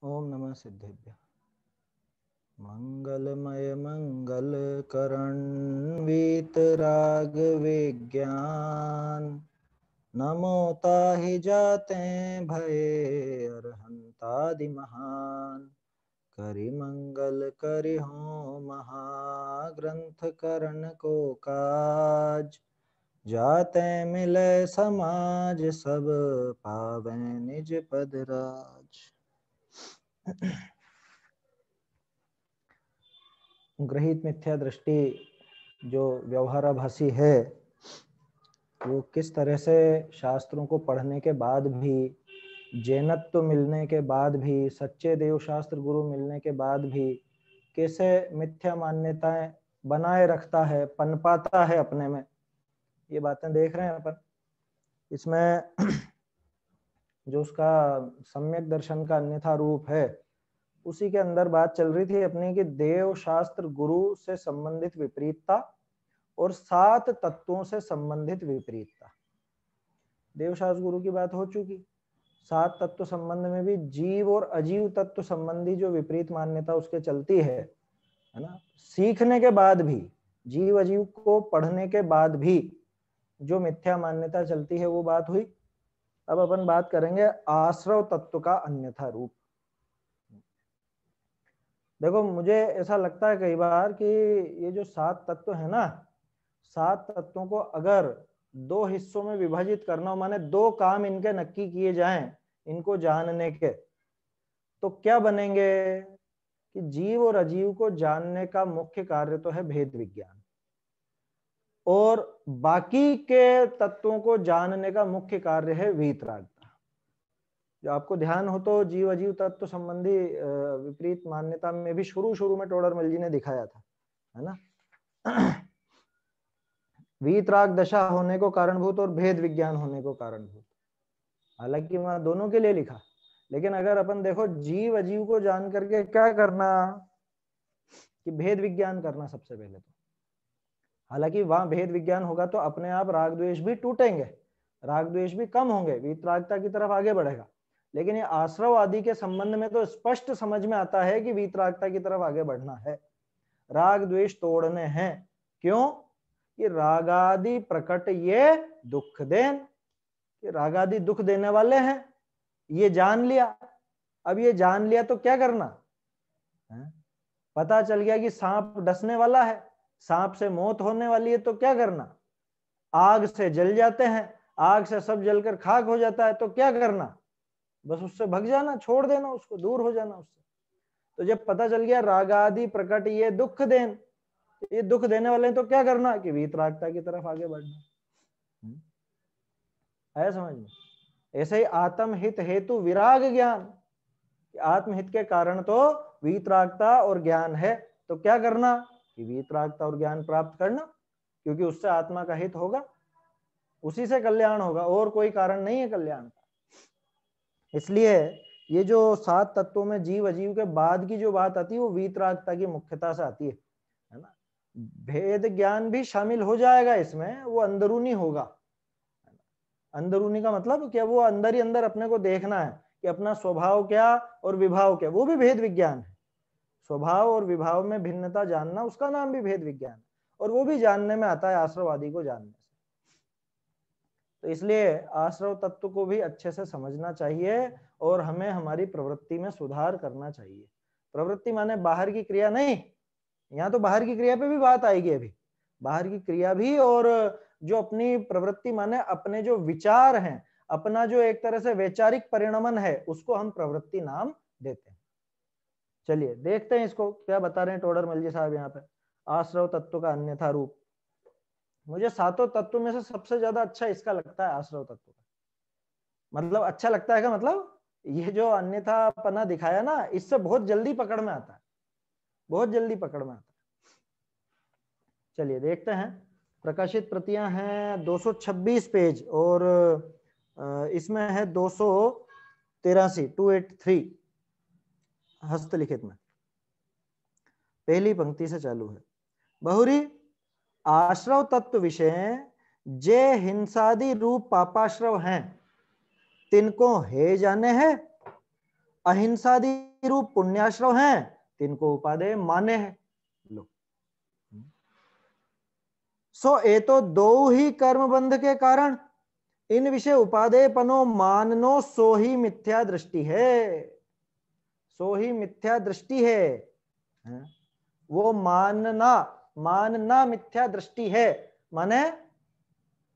ओम नमः सिद्धेभ्य। मंगलमय मंगल करण वीतराग विज्ञान, नमो ताहि जाते भये अरहंतादि महान। करि मंगल करि हो महाग्रंथ करण को काज, जाते मिले समाज सब पावे निज पद राज। गृहीत मिथ्या दृष्टि जो व्यवहाराभासी है, वो किस तरह से शास्त्रों को पढ़ने के बाद भी, जैनत्व मिलने के बाद भी, सच्चे देव शास्त्र गुरु मिलने के बाद भी कैसे मिथ्या मान्यताएं बनाए रखता है, पनपाता है अपने में, ये बातें देख रहे हैं अपन। इसमें जो उसका सम्यक दर्शन का अन्यथा रूप है, उसी के अंदर बात चल रही थी अपनी कि देव शास्त्र गुरु से संबंधित विपरीतता और 7 तत्वों से संबंधित विपरीतता। देव शास्त्र गुरु की बात हो चुकी। 7 तत्व संबंध में भी जीव और अजीव तत्व संबंधी जो विपरीत मान्यता उसके चलती है ना, सीखने के बाद भी, जीव अजीव को पढ़ने के बाद भी जो मिथ्या मान्यता चलती है, वो बात हुई। अब अपन बात करेंगे आश्रव तत्व का अन्यथा रूप। देखो, मुझे ऐसा लगता है कई बार कि ये जो 7 तत्व है ना, 7 तत्वों को अगर 2 हिस्सों में विभाजित करना हो, माने 2 काम इनके नक्की किए जाएं इनको जानने के, तो क्या बनेंगे कि जीव और अजीव को जानने का मुख्य कार्य तो है भेद विज्ञान, और बाकी के तत्वों को जानने का मुख्य कार्य है वीतरागता। जो आपको ध्यान हो तो जीव अजीव तत्व संबंधी विपरीत मान्यता में भी शुरू में टोडरमल जी ने दिखाया था, है ना। वीतराग दशा होने को कारणभूत और भेद विज्ञान होने को कारणभूत। हालांकि वहां दोनों के लिए लिखा, लेकिन अगर अपन देखो जीव अजीव को जान करके क्या करना, कि भेद विज्ञान करना सबसे पहले तो। हालांकि वहां भेद विज्ञान होगा तो अपने आप राग द्वेष भी टूटेंगे, राग द्वेष भी कम होंगे, वीतरागता की तरफ आगे बढ़ेगा। लेकिन ये आश्रव आदि के संबंध में तो स्पष्ट समझ में आता है कि वीतरागता की तरफ आगे बढ़ना है, राग द्वेष तोड़ने हैं। क्यों? कि रागादि प्रकट ये दुख देन, कि रागादि दुख देने वाले हैं, ये जान लिया। अब ये जान लिया तो क्या करना है? पता चल गया कि सांप डसने वाला है, सांप से मौत होने वाली है, तो क्या करना? आग से जल जाते हैं, आग से सब जलकर खाक हो जाता है, तो क्या करना? बस उससे भग जाना, छोड़ देना उसको, दूर हो जाना उससे। तो जब पता चल गया रागादि प्रकट ये दुख देन, ये दुख देने वाले हैं, तो क्या करना? कि वीतरागता की तरफ आगे बढ़ना। आया समझ में? ऐसे ही आत्महित हेतु विराग ज्ञान, आत्महित के कारण तो वीतरागता और ज्ञान है, तो क्या करना? कि वीतरागता और ज्ञान प्राप्त करना, क्योंकि उससे आत्मा का हित होगा, उसी से कल्याण होगा, और कोई कारण नहीं है कल्याण का। इसलिए ये जो 7 तत्वों में जीव अजीव के बाद की जो बात आती है, वो वीतरागता की मुख्यता से आती है ना। भेद ज्ञान भी शामिल हो जाएगा इसमें, वो अंदरूनी होगा। अंदरूनी का मतलब क्या? वो अंदर ही अंदर अपने को देखना है कि अपना स्वभाव क्या और विभाव क्या, वो भी भेद विज्ञान है। स्वभाव और विभाव में भिन्नता जानना, उसका नाम भी भेद विज्ञान है, और वो भी जानने में आता है आश्रववादी को जानने से। तो इसलिए आश्रव तत्व को भी अच्छे से समझना चाहिए, और हमें हमारी प्रवृत्ति में सुधार करना चाहिए। प्रवृत्ति माने बाहर की क्रिया नहीं, यहाँ तो बाहर की क्रिया पे भी बात आएगी अभी, बाहर की क्रिया भी, और जो अपनी प्रवृत्ति माने अपने जो विचार हैं, अपना जो एक तरह से वैचारिक परिणमन है, उसको हम प्रवृत्ति नाम देते हैं। चलिए देखते हैं इसको क्या बता रहे हैं टोडरमल जी साहब यहाँ पे, आश्रव तत्व का अन्यथा रूप। मुझे 7 तत्वों में से सबसे ज्यादा अच्छा इसका लगता है, आश्रव तत्व का। मतलब अच्छा लगता है का मतलब, ये जो अन्यथा पना दिखाया ना, इससे बहुत जल्दी पकड़ में आता है, बहुत जल्दी पकड़ में आता है। चलिए देखते हैं। प्रकाशित प्रतियां हैं 226 पेज, और इसमें है 283, 283 हस्तलिखित में, पहली पंक्ति से चालू है। बहुरी आश्रव तत्व विषय जे हिंसादि रूप पापाश्रव हैं, तिनको हे जाने है, अहिंसादि रूप पुण्याश्रव हैं, तिनको उपादेय माने हैं। लो, सो ए तो दो ही कर्म बंध के कारण इन विषय उपादेय पनो माननो सो ही मिथ्या दृष्टि है। सो ही मिथ्या दृष्टि है। वो मानना मिथ्या दृष्टि है। माने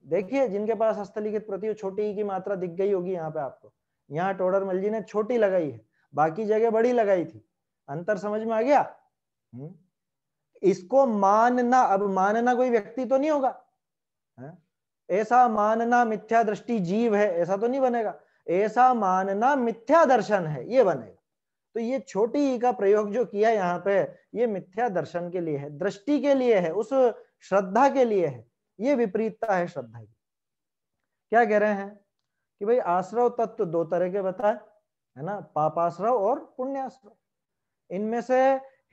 देखिए, जिनके पास हस्तलिखित प्रति छोटी ई की मात्रा दिख गई होगी यहाँ पे आपको, यहाँ टोडरमल जी ने छोटी लगाई है, बाकी जगह बड़ी लगाई थी। अंतर समझ में आ गया? इसको मानना, अब मानना कोई व्यक्ति तो नहीं होगा, ऐसा मानना मिथ्या दृष्टि जीव है ऐसा तो नहीं बनेगा, ऐसा मानना मिथ्या दर्शन है ये बनेगा। तो ये छोटी ई का प्रयोग जो किया यहाँ पे, ये मिथ्या दर्शन के लिए है, दृष्टि के लिए है, उस श्रद्धा के लिए है। ये विपरीतता है श्रद्धा की। क्या कह रहे हैं कि भाई आश्रव तत्व दो तरह के बताए, है ना, पापाश्रव और पुण्याश्रव। इनमें से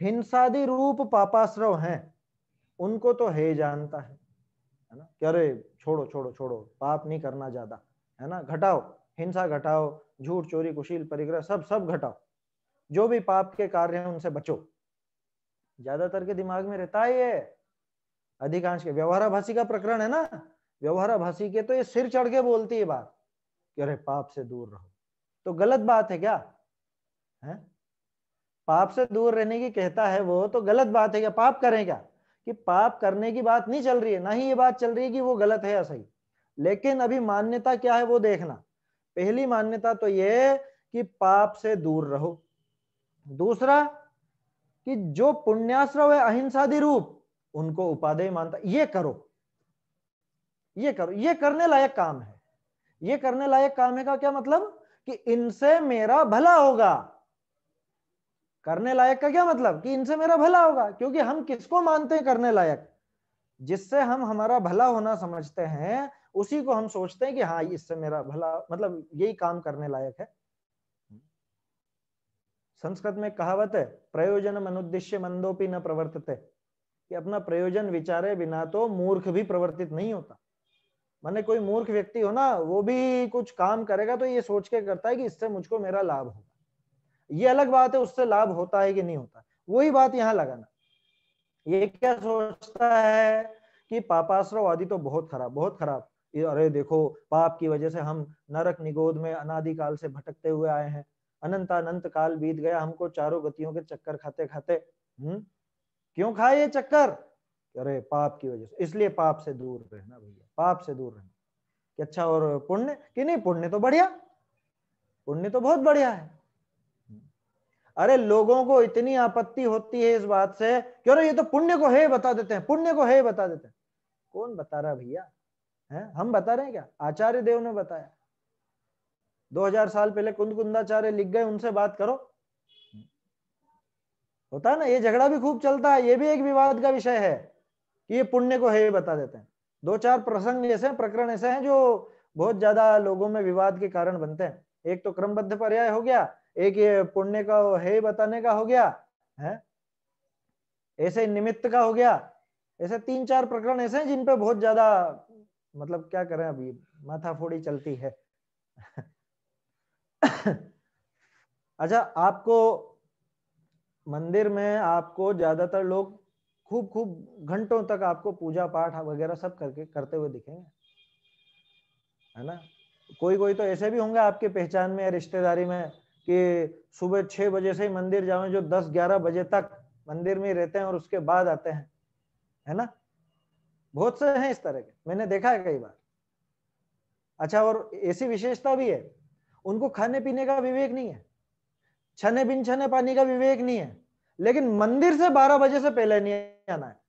हिंसादि रूप पापाश्रव हैं, उनको तो हे जानता है ना, कि अरे छोड़ो छोड़ो छोड़ो, पाप नहीं करना ज्यादा, है ना, घटाओ, हिंसा घटाओ, झूठ चोरी कुशील परिग्रह सब घटाओ, जो भी पाप के कार्य हैं उनसे बचो। ज्यादातर के दिमाग में रहता है ये, अधिकांश के। व्यवहाराभासी का प्रकरण है ना, व्यवहाराभासी के तो ये सिर चढ़ के बोलती है बात कि अरे पाप से दूर रहो। तो गलत बात है क्या? है पाप से दूर रहने की कहता है वो, तो गलत बात है क्या? पाप करें क्या? कि पाप करने की बात नहीं चल रही है, ना ही ये बात चल रही है कि वो गलत है या सही। लेकिन अभी मान्यता क्या है वो देखना। पहली मान्यता तो ये कि पाप से दूर रहो। दूसरा कि जो पुण्याश्रव है अहिंसादि रूप, उनको उपादेय मानता, ये करो, ये करो, ये करने लायक काम है। ये करने लायक काम है का क्या मतलब? कि इनसे मेरा भला होगा। करने लायक का क्या मतलब? कि इनसे मेरा भला होगा। क्योंकि हम किसको मानते हैं करने लायक? जिससे हम हमारा भला होना समझते हैं, उसी को हम सोचते हैं कि हाँ इससे मेरा भला, मतलब यही काम करने लायक है। संस्कृत में कहावत है, प्रयोजन अनुद्देश्य मंदोपि न प्रवर्तते, कि अपना प्रयोजन विचारे बिना तो मूर्ख भी प्रवर्तित नहीं होता। माने कोई मूर्ख व्यक्ति हो ना, वो भी कुछ काम करेगा तो ये सोच के करता है कि इससे मुझको मेरा लाभ होगा। ये अलग बात है उससे लाभ होता है कि नहीं होता, वही बात यहाँ लगाना। ये क्या सोचता है कि पापाश्रव आदि तो बहुत खराब, बहुत खराब, अरे देखो पाप की वजह से हम नरक निगोद में अनादिकाल से भटकते हुए आए हैं, अनंत अनंत काल बीत गया, हमको चारों गतियों के चक्कर खाते खाते। क्यों खाए ये चक्कर? अरे पाप की वजह से, इसलिए पाप से दूर रहना भैया, पाप से दूर रहना। कि अच्छा और पुण्य? कि नहीं, पुण्य तो बढ़िया, पुण्य तो बहुत बढ़िया है। अरे लोगों को इतनी आपत्ति होती है इस बात से कि अरे ये तो पुण्य को है बता देते हैं, पुण्य को है बता देते हैं। कौन बता रहा भैया? है हम बता रहे हैं क्या? आचार्य देव ने बताया, 2000 साल पहले कुंदकुंदाचार्य लिख गए, उनसे बात करो। होता है ना, ये झगड़ा भी खूब चलता है, ये भी एक विवाद का विषय है कि ये पुण्य को है बता देते हैं। 2-4 प्रसंग ऐसे, प्रकरण ऐसे हैं जो बहुत ज्यादा लोगों में विवाद के कारण बनते हैं। एक तो क्रमबद्ध पर्याय हो गया, एक ये पुण्य का है बताने का हो गया, है ऐसे निमित्त का हो गया। ऐसे 3-4 प्रकरण ऐसे हैं जिन पे बहुत ज्यादा, मतलब क्या करें, अभी माथाफोड़ी चलती है। अच्छा, आपको मंदिर में आपको ज्यादातर लोग खूब खूब घंटों तक आपको पूजा पाठ वगैरह सब करके करते हुए दिखेंगे, है ना। कोई कोई तो ऐसे भी होंगे आपके पहचान में या रिश्तेदारी में कि सुबह 6 बजे से ही मंदिर जाओ, जो 10-11 बजे तक मंदिर में रहते हैं और उसके बाद आते हैं, है ना। बहुत से हैं इस तरह के, मैंने देखा है कई बार। अच्छा, और ऐसी विशेषता भी है, उनको खाने पीने का विवेक नहीं है, छने बिन छने पानी का विवेक नहीं है, लेकिन मंदिर से 12 बजे से पहले नहीं आना है।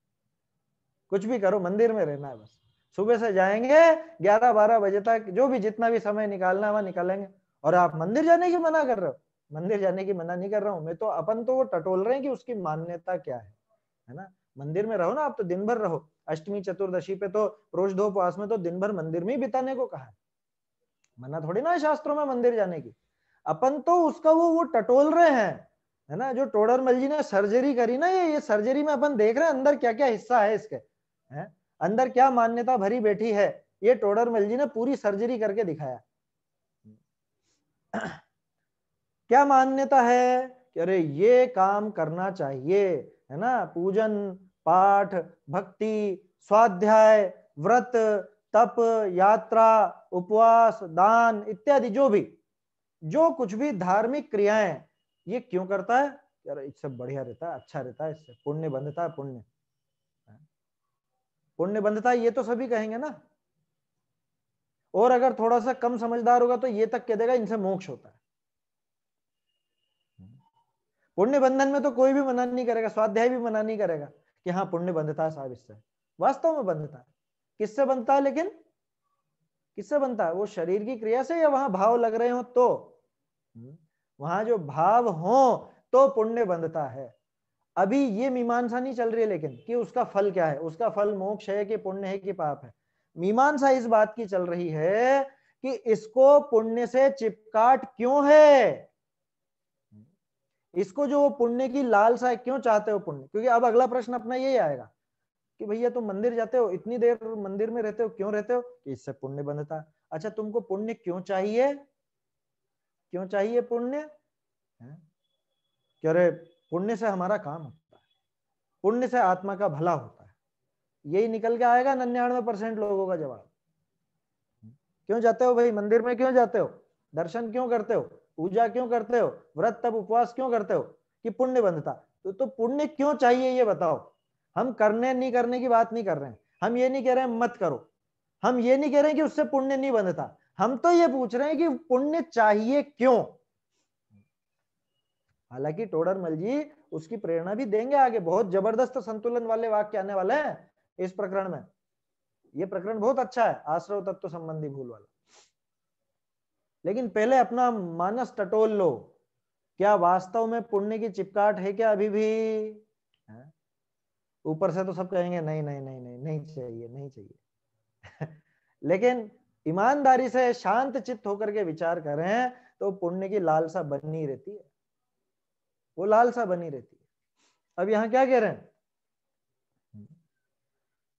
कुछ भी करो, मंदिर में रहना है बस। सुबह से जाएंगे 11-12 बजे तक, जो भी जितना भी समय निकालना है वहां निकालेंगे। और आप मंदिर जाने की मना कर रहे हो? मंदिर जाने की मना नहीं कर रहा हूं मैं तो, अपन तो वो टटोल रहे हैं कि उसकी मान्यता क्या है ना। मंदिर में रहो ना, आप तो दिन भर रहो। अष्टमी चतुर्दशी पे तो रोजधोपवास में तो दिन भर मंदिर में ही बिताने को कहा है, मना थोड़ी ना है शास्त्रों में मंदिर जाने की। अपन तो उसका वो टटोल रहे हैं, है ना। जो टोडरमल जी ने सर्जरी करी ना, ये सर्जरी में अपन देख रहे हैं अंदर क्या क्या हिस्सा है इसके, है अंदर क्या मान्यता भरी बैठी है, ये टोडरमल जी ने पूरी सर्जरी करके दिखाया। क्या मान्यता है कि अरे ये काम करना चाहिए, है ना, पूजन पाठ भक्ति स्वाध्याय व्रत तप यात्रा उपवास दान इत्यादि जो कुछ भी धार्मिक क्रियाएं, ये क्यों करता है? यार इससे बढ़िया रहता है, अच्छा रहता है, इससे पुण्य बंधता है, पुण्य बंधता है, ये तो सभी कहेंगे ना। और अगर थोड़ा सा कम समझदार होगा तो ये तक कह देगा इनसे मोक्ष होता है। पुण्य बंधन में तो कोई भी मना नहीं करेगा, स्वाध्याय भी मना नहीं करेगा कि हाँ पुण्य बंधता है साहब, इससे वास्तव में बंधता है। किससे बनता है? लेकिन किससे बनता है? वो शरीर की क्रिया से, या वहां भाव लग रहे हो तो? वहां जो भाव हो तो पुण्य बंधता है। अभी ये मीमांसा नहीं चल रही है लेकिन कि उसका फल क्या है, उसका फल मोक्ष है कि पुण्य है कि पाप है। मीमांसा इस बात की चल रही है कि इसको पुण्य से चिपकाट क्यों है, इसको जो पुण्य की लालसा है, क्यों चाहते हो पुण्य? क्योंकि अब अगला प्रश्न अपना यही आएगा कि भैया तुम मंदिर जाते हो, इतनी देर मंदिर में रहते हो, क्यों रहते हो? कि इससे पुण्य बंधता है। अच्छा तुमको पुण्य क्यों चाहिए? क्यों चाहिए पुण्य? अरे पुण्य से हमारा काम होता है, पुण्य से आत्मा का भला होता है। यही निकल के आएगा 99% लोगों का जवाब। क्यों जाते हो भाई मंदिर में? क्यों जाते हो? दर्शन क्यों करते हो? पूजा क्यों करते हो? व्रत तप उपवास क्यों करते हो? कि पुण्य बंधता। तो पुण्य क्यों चाहिए ये बताओ। हम करने नहीं करने की बात नहीं कर रहे हैं, हम ये नहीं कह रहे हैं मत करो, हम ये नहीं कह रहे हैं कि उससे पुण्य नहीं बंधता, हम तो ये पूछ रहे हैं कि पुण्य चाहिए क्यों। हालांकि टोडरमल जी उसकी प्रेरणा भी देंगे आगे, बहुत जबरदस्त संतुलन वाले वाक्य आने वाले हैं इस प्रकरण में। ये प्रकरण बहुत अच्छा है, आश्रव तत्व संबंधी भूल वाला। लेकिन पहले अपना मानस टटोल लो, क्या वास्तव में पुण्य की चिपकाट है क्या अभी भी? ऊपर से तो सब कहेंगे नहीं नहीं नहीं नहीं नहीं चाहिए, नहीं चाहिए लेकिन ईमानदारी से शांत चित्त होकर के विचार करें तो पुण्य की लालसा बनी रहती है, वो लालसा बनी रहती है। अब यहां क्या कह रहे हैं?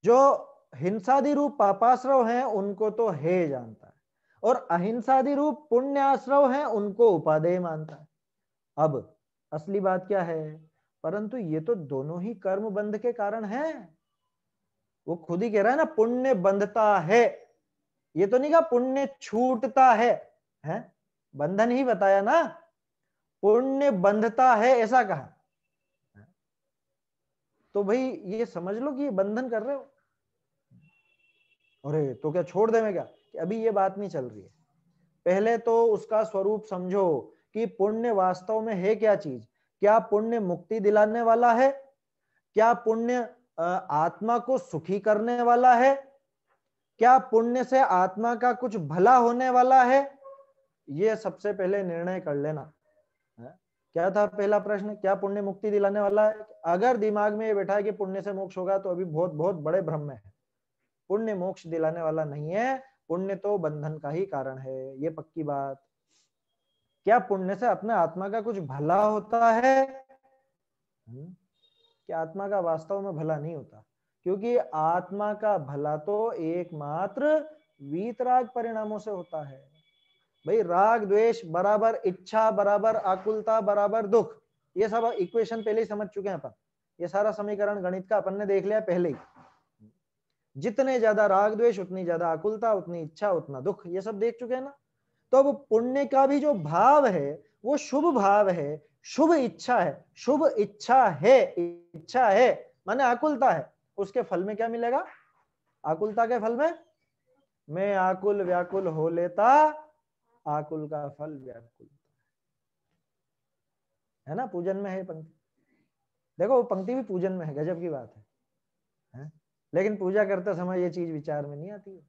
जो हिंसादि रूप पापाश्रव हैं उनको तो हे जानता है, और अहिंसादि रूप पुण्याश्रव हैं उनको उपादेय मानता है। अब असली बात क्या है? परंतु ये तो दोनों ही कर्म बंध के कारण है। वो खुद ही कह रहा है ना पुण्य बंधता है, ये तो नहीं कहा पुण्य छूटता है? बंधन ही बताया ना, पुण्य बंधता है ऐसा कहा। तो भाई ये समझ लो कि ये बंधन कर रहे हो। अरे तो क्या छोड़ देंगे क्या? कि अभी ये बात नहीं चल रही है। पहले तो उसका स्वरूप समझो कि पुण्य वास्तव में है क्या चीज। क्या पुण्य मुक्ति दिलाने वाला है? क्या पुण्य आत्मा को सुखी करने वाला है? क्या पुण्य से आत्मा का कुछ भला होने वाला है? ये सबसे पहले निर्णय कर लेना। क्या था पहला प्रश्न? क्या पुण्य मुक्ति दिलाने वाला है? अगर दिमाग में ये बैठा है कि पुण्य से मोक्ष होगा तो अभी बहुत बहुत बड़े भ्रम में है। पुण्य मोक्ष दिलाने वाला नहीं है, पुण्य तो बंधन का ही कारण है, ये पक्की बात। क्या पुण्य से अपने आत्मा का कुछ भला होता है? कि आत्मा का वास्तव में भला नहीं होता, क्योंकि आत्मा का भला तो एकमात्र वीतराग परिणामों से होता है। भाई राग द्वेष बराबर इच्छा बराबर आकुलता बराबर दुख, ये सब इक्वेशन पहले ही समझ चुके हैं अपन। ये सारा समीकरण गणित का अपन ने देख लिया पहले ही। जितने ज्यादा राग द्वेष उतनी ज्यादा आकुलता, उतनी इच्छा उतना दुख, ये सब देख चुके हैं ना। तो अब पुण्य का भी जो भाव है वो शुभ भाव है, शुभ इच्छा है, शुभ इच्छा है, इच्छा है माने आकुलता है। उसके फल में क्या मिलेगा? आकुलता के फल में मैं आकुल व्याकुल हो लेता, आकुल का फल व्याकुल है ना। पूजन में है पंक्ति, देखो वो पंक्ति भी पूजन में है, गजब की बात है? लेकिन पूजा करते समय ये चीज विचार में नहीं आती है।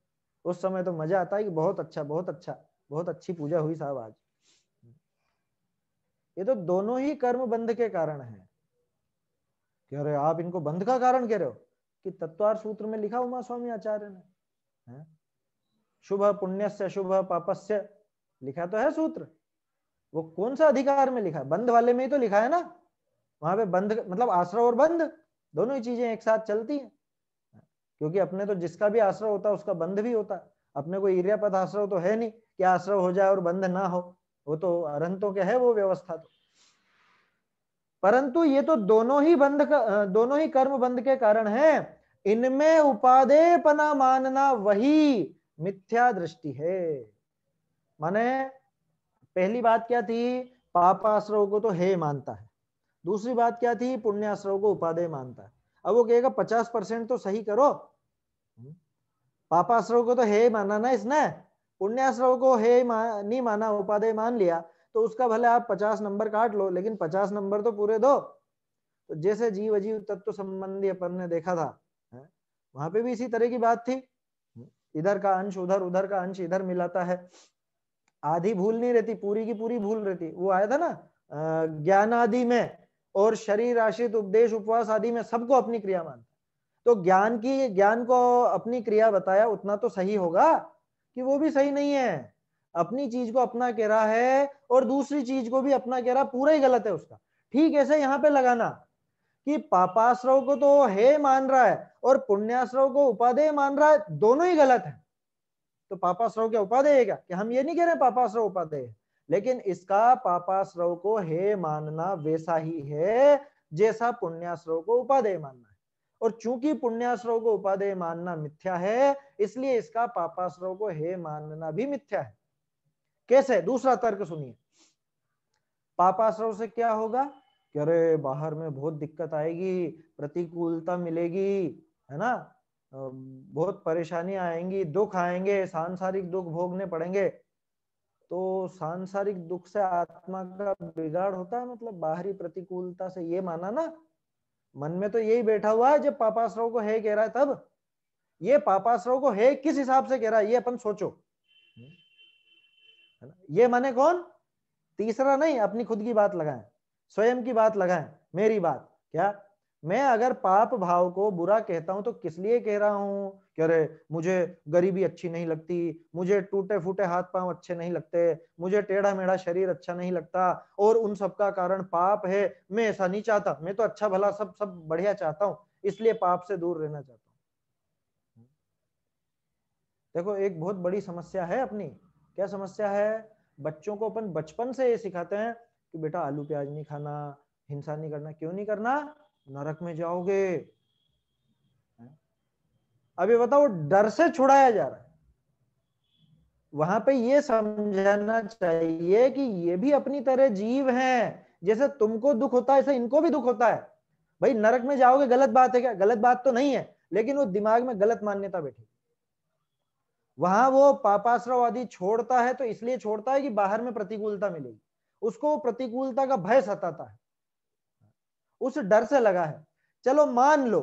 उस समय तो मजा आता है कि बहुत अच्छा बहुत अच्छा, बहुत अच्छी पूजा हुई साहब आज। ये तो दोनों ही कर्म बंध के कारण है। कह रहे आप इनको बंध का कारण कह रहे हो? कि तत्वार सूत्र में लिखा उमा स्वामी आचार्य ने, शुभ पुण्यस्य शुभ पापस्य लिखा तो है सूत्र। वो कौन सा अधिकार में लिखा है? बंध वाले में ही तो लिखा है ना। वहां पे बंध मतलब आश्रय और बंध दोनों ही चीजें एक साथ चलती हैं, क्योंकि अपने तो जिसका भी आश्रय होता है उसका बंध भी होता है। अपने को ईर्यापद आश्रय तो है नहीं कि आश्रय हो जाए और बंध ना हो। वो तो अरहंतों के है वो व्यवस्था तो। परंतु ये तो दोनों ही कर्म बंध के कारण है। इनमें उपादेयपना मानना वही मिथ्या दृष्टि है। माने पहली बात क्या थी, पापाश्रव को तो हे मानता है। दूसरी बात क्या थी, पुण्याश्रव को उपादेय मानता है। अब वो कहेगा 50% तो सही करो। पापाश्रव को तो हे माना ना इसने, पुण्याश्रव को हे नहीं माना, उपादेय मान लिया, तो उसका भले आप 50 नंबर काट लो, लेकिन 50 नंबर तो पूरे दो। तो जैसे जीव अजीव तत्व संबंधी अपन ने देखा था, वहां पे भी इसी तरह की बात थी। इधर का अंश उधर, उधर का अंश इधर मिलाता है। आधी भूल नहीं रहती, पूरी की पूरी भूल रहती। वो आया था ना ज्ञान आदि में और शरीर आश्रित उपदेश उपवास आदि में सबको अपनी क्रिया मानता। तो ज्ञान को अपनी क्रिया बताया उतना तो सही होगा कि वो भी सही नहीं है। अपनी चीज को अपना कह रहा है और दूसरी चीज को भी अपना कह रहा, पूरा ही गलत है उसका। ठीक ऐसे यहां पे लगाना कि पापाश्रव को तो हे मान रहा है और पुण्याश्रव को उपादेय मान रहा है, दोनों ही गलत है। तो पापाश्रव क्या उपादेय है क्या? कि हम ये नहीं कह रहे पापाश्रव उपादेय है, लेकिन इसका पापाश्रव को हे मानना वैसा ही है जैसा पुण्याश्रव को उपादेय मानना है। और चूंकि पुण्याश्रव को उपादेय मानना मिथ्या है, इसलिए इसका पापाश्रव को हे मानना भी मिथ्या है। कैसे? दूसरा तर्क सुनिए। पापाश्रव से क्या होगा कि अरे बाहर में बहुत दिक्कत आएगी, प्रतिकूलता मिलेगी, है ना, बहुत परेशानी आएंगी, दुख आएंगे, सांसारिक दुख भोगने पड़ेंगे। तो सांसारिक दुख से आत्मा का बिगाड़ होता है, मतलब बाहरी प्रतिकूलता से, ये माना ना। मन में तो यही बैठा हुआ है जब पापाश्रव को है कह रहा है तब। ये पापाश्रव को है किस हिसाब से कह रहा है ये अपन सोचो, है ना। ये माने कौन? तीसरा नहीं, अपनी खुद की बात लगाएं, स्वयं की बात लगाएं, मेरी बात। क्या मैं अगर पाप भाव को बुरा कहता हूं तो किस लिए कह रहा हूं कि अरे मुझे गरीबी अच्छी नहीं लगती, मुझे टूटे फूटे हाथ पांव अच्छे नहीं लगते, मुझे टेढ़ा मेढ़ा शरीर अच्छा नहीं लगता, और उन सब का कारण पाप है। मैं ऐसा नहीं चाहता, मैं तो अच्छा भला सब सब बढ़िया चाहता हूं, इसलिए पाप से दूर रहना चाहता हूं। देखो एक बहुत बड़ी समस्या है अपनी। क्या समस्या है? बच्चों को अपन बचपन से ये सिखाते हैं कि बेटा आलू प्याज नहीं खाना, हिंसा नहीं करना। क्यों नहीं करना? नरक में जाओगे। अभी बताओ, डर से छुड़ाया जा रहा है। वहां पे ये समझाना चाहिए कि ये भी अपनी तरह जीव हैं, जैसे तुमको दुख होता है ऐसे इनको भी दुख होता है। भाई नरक में जाओगे गलत बात है क्या? गलत बात तो नहीं है, लेकिन वो दिमाग में गलत मान्यता बैठी। वहां वो पापाश्रव आदि छोड़ता है तो इसलिए छोड़ता है कि बाहर में प्रतिकूलता मिलेगी, उसको प्रतिकूलता का भय सताता है, उस डर से लगा है। चलो मान लो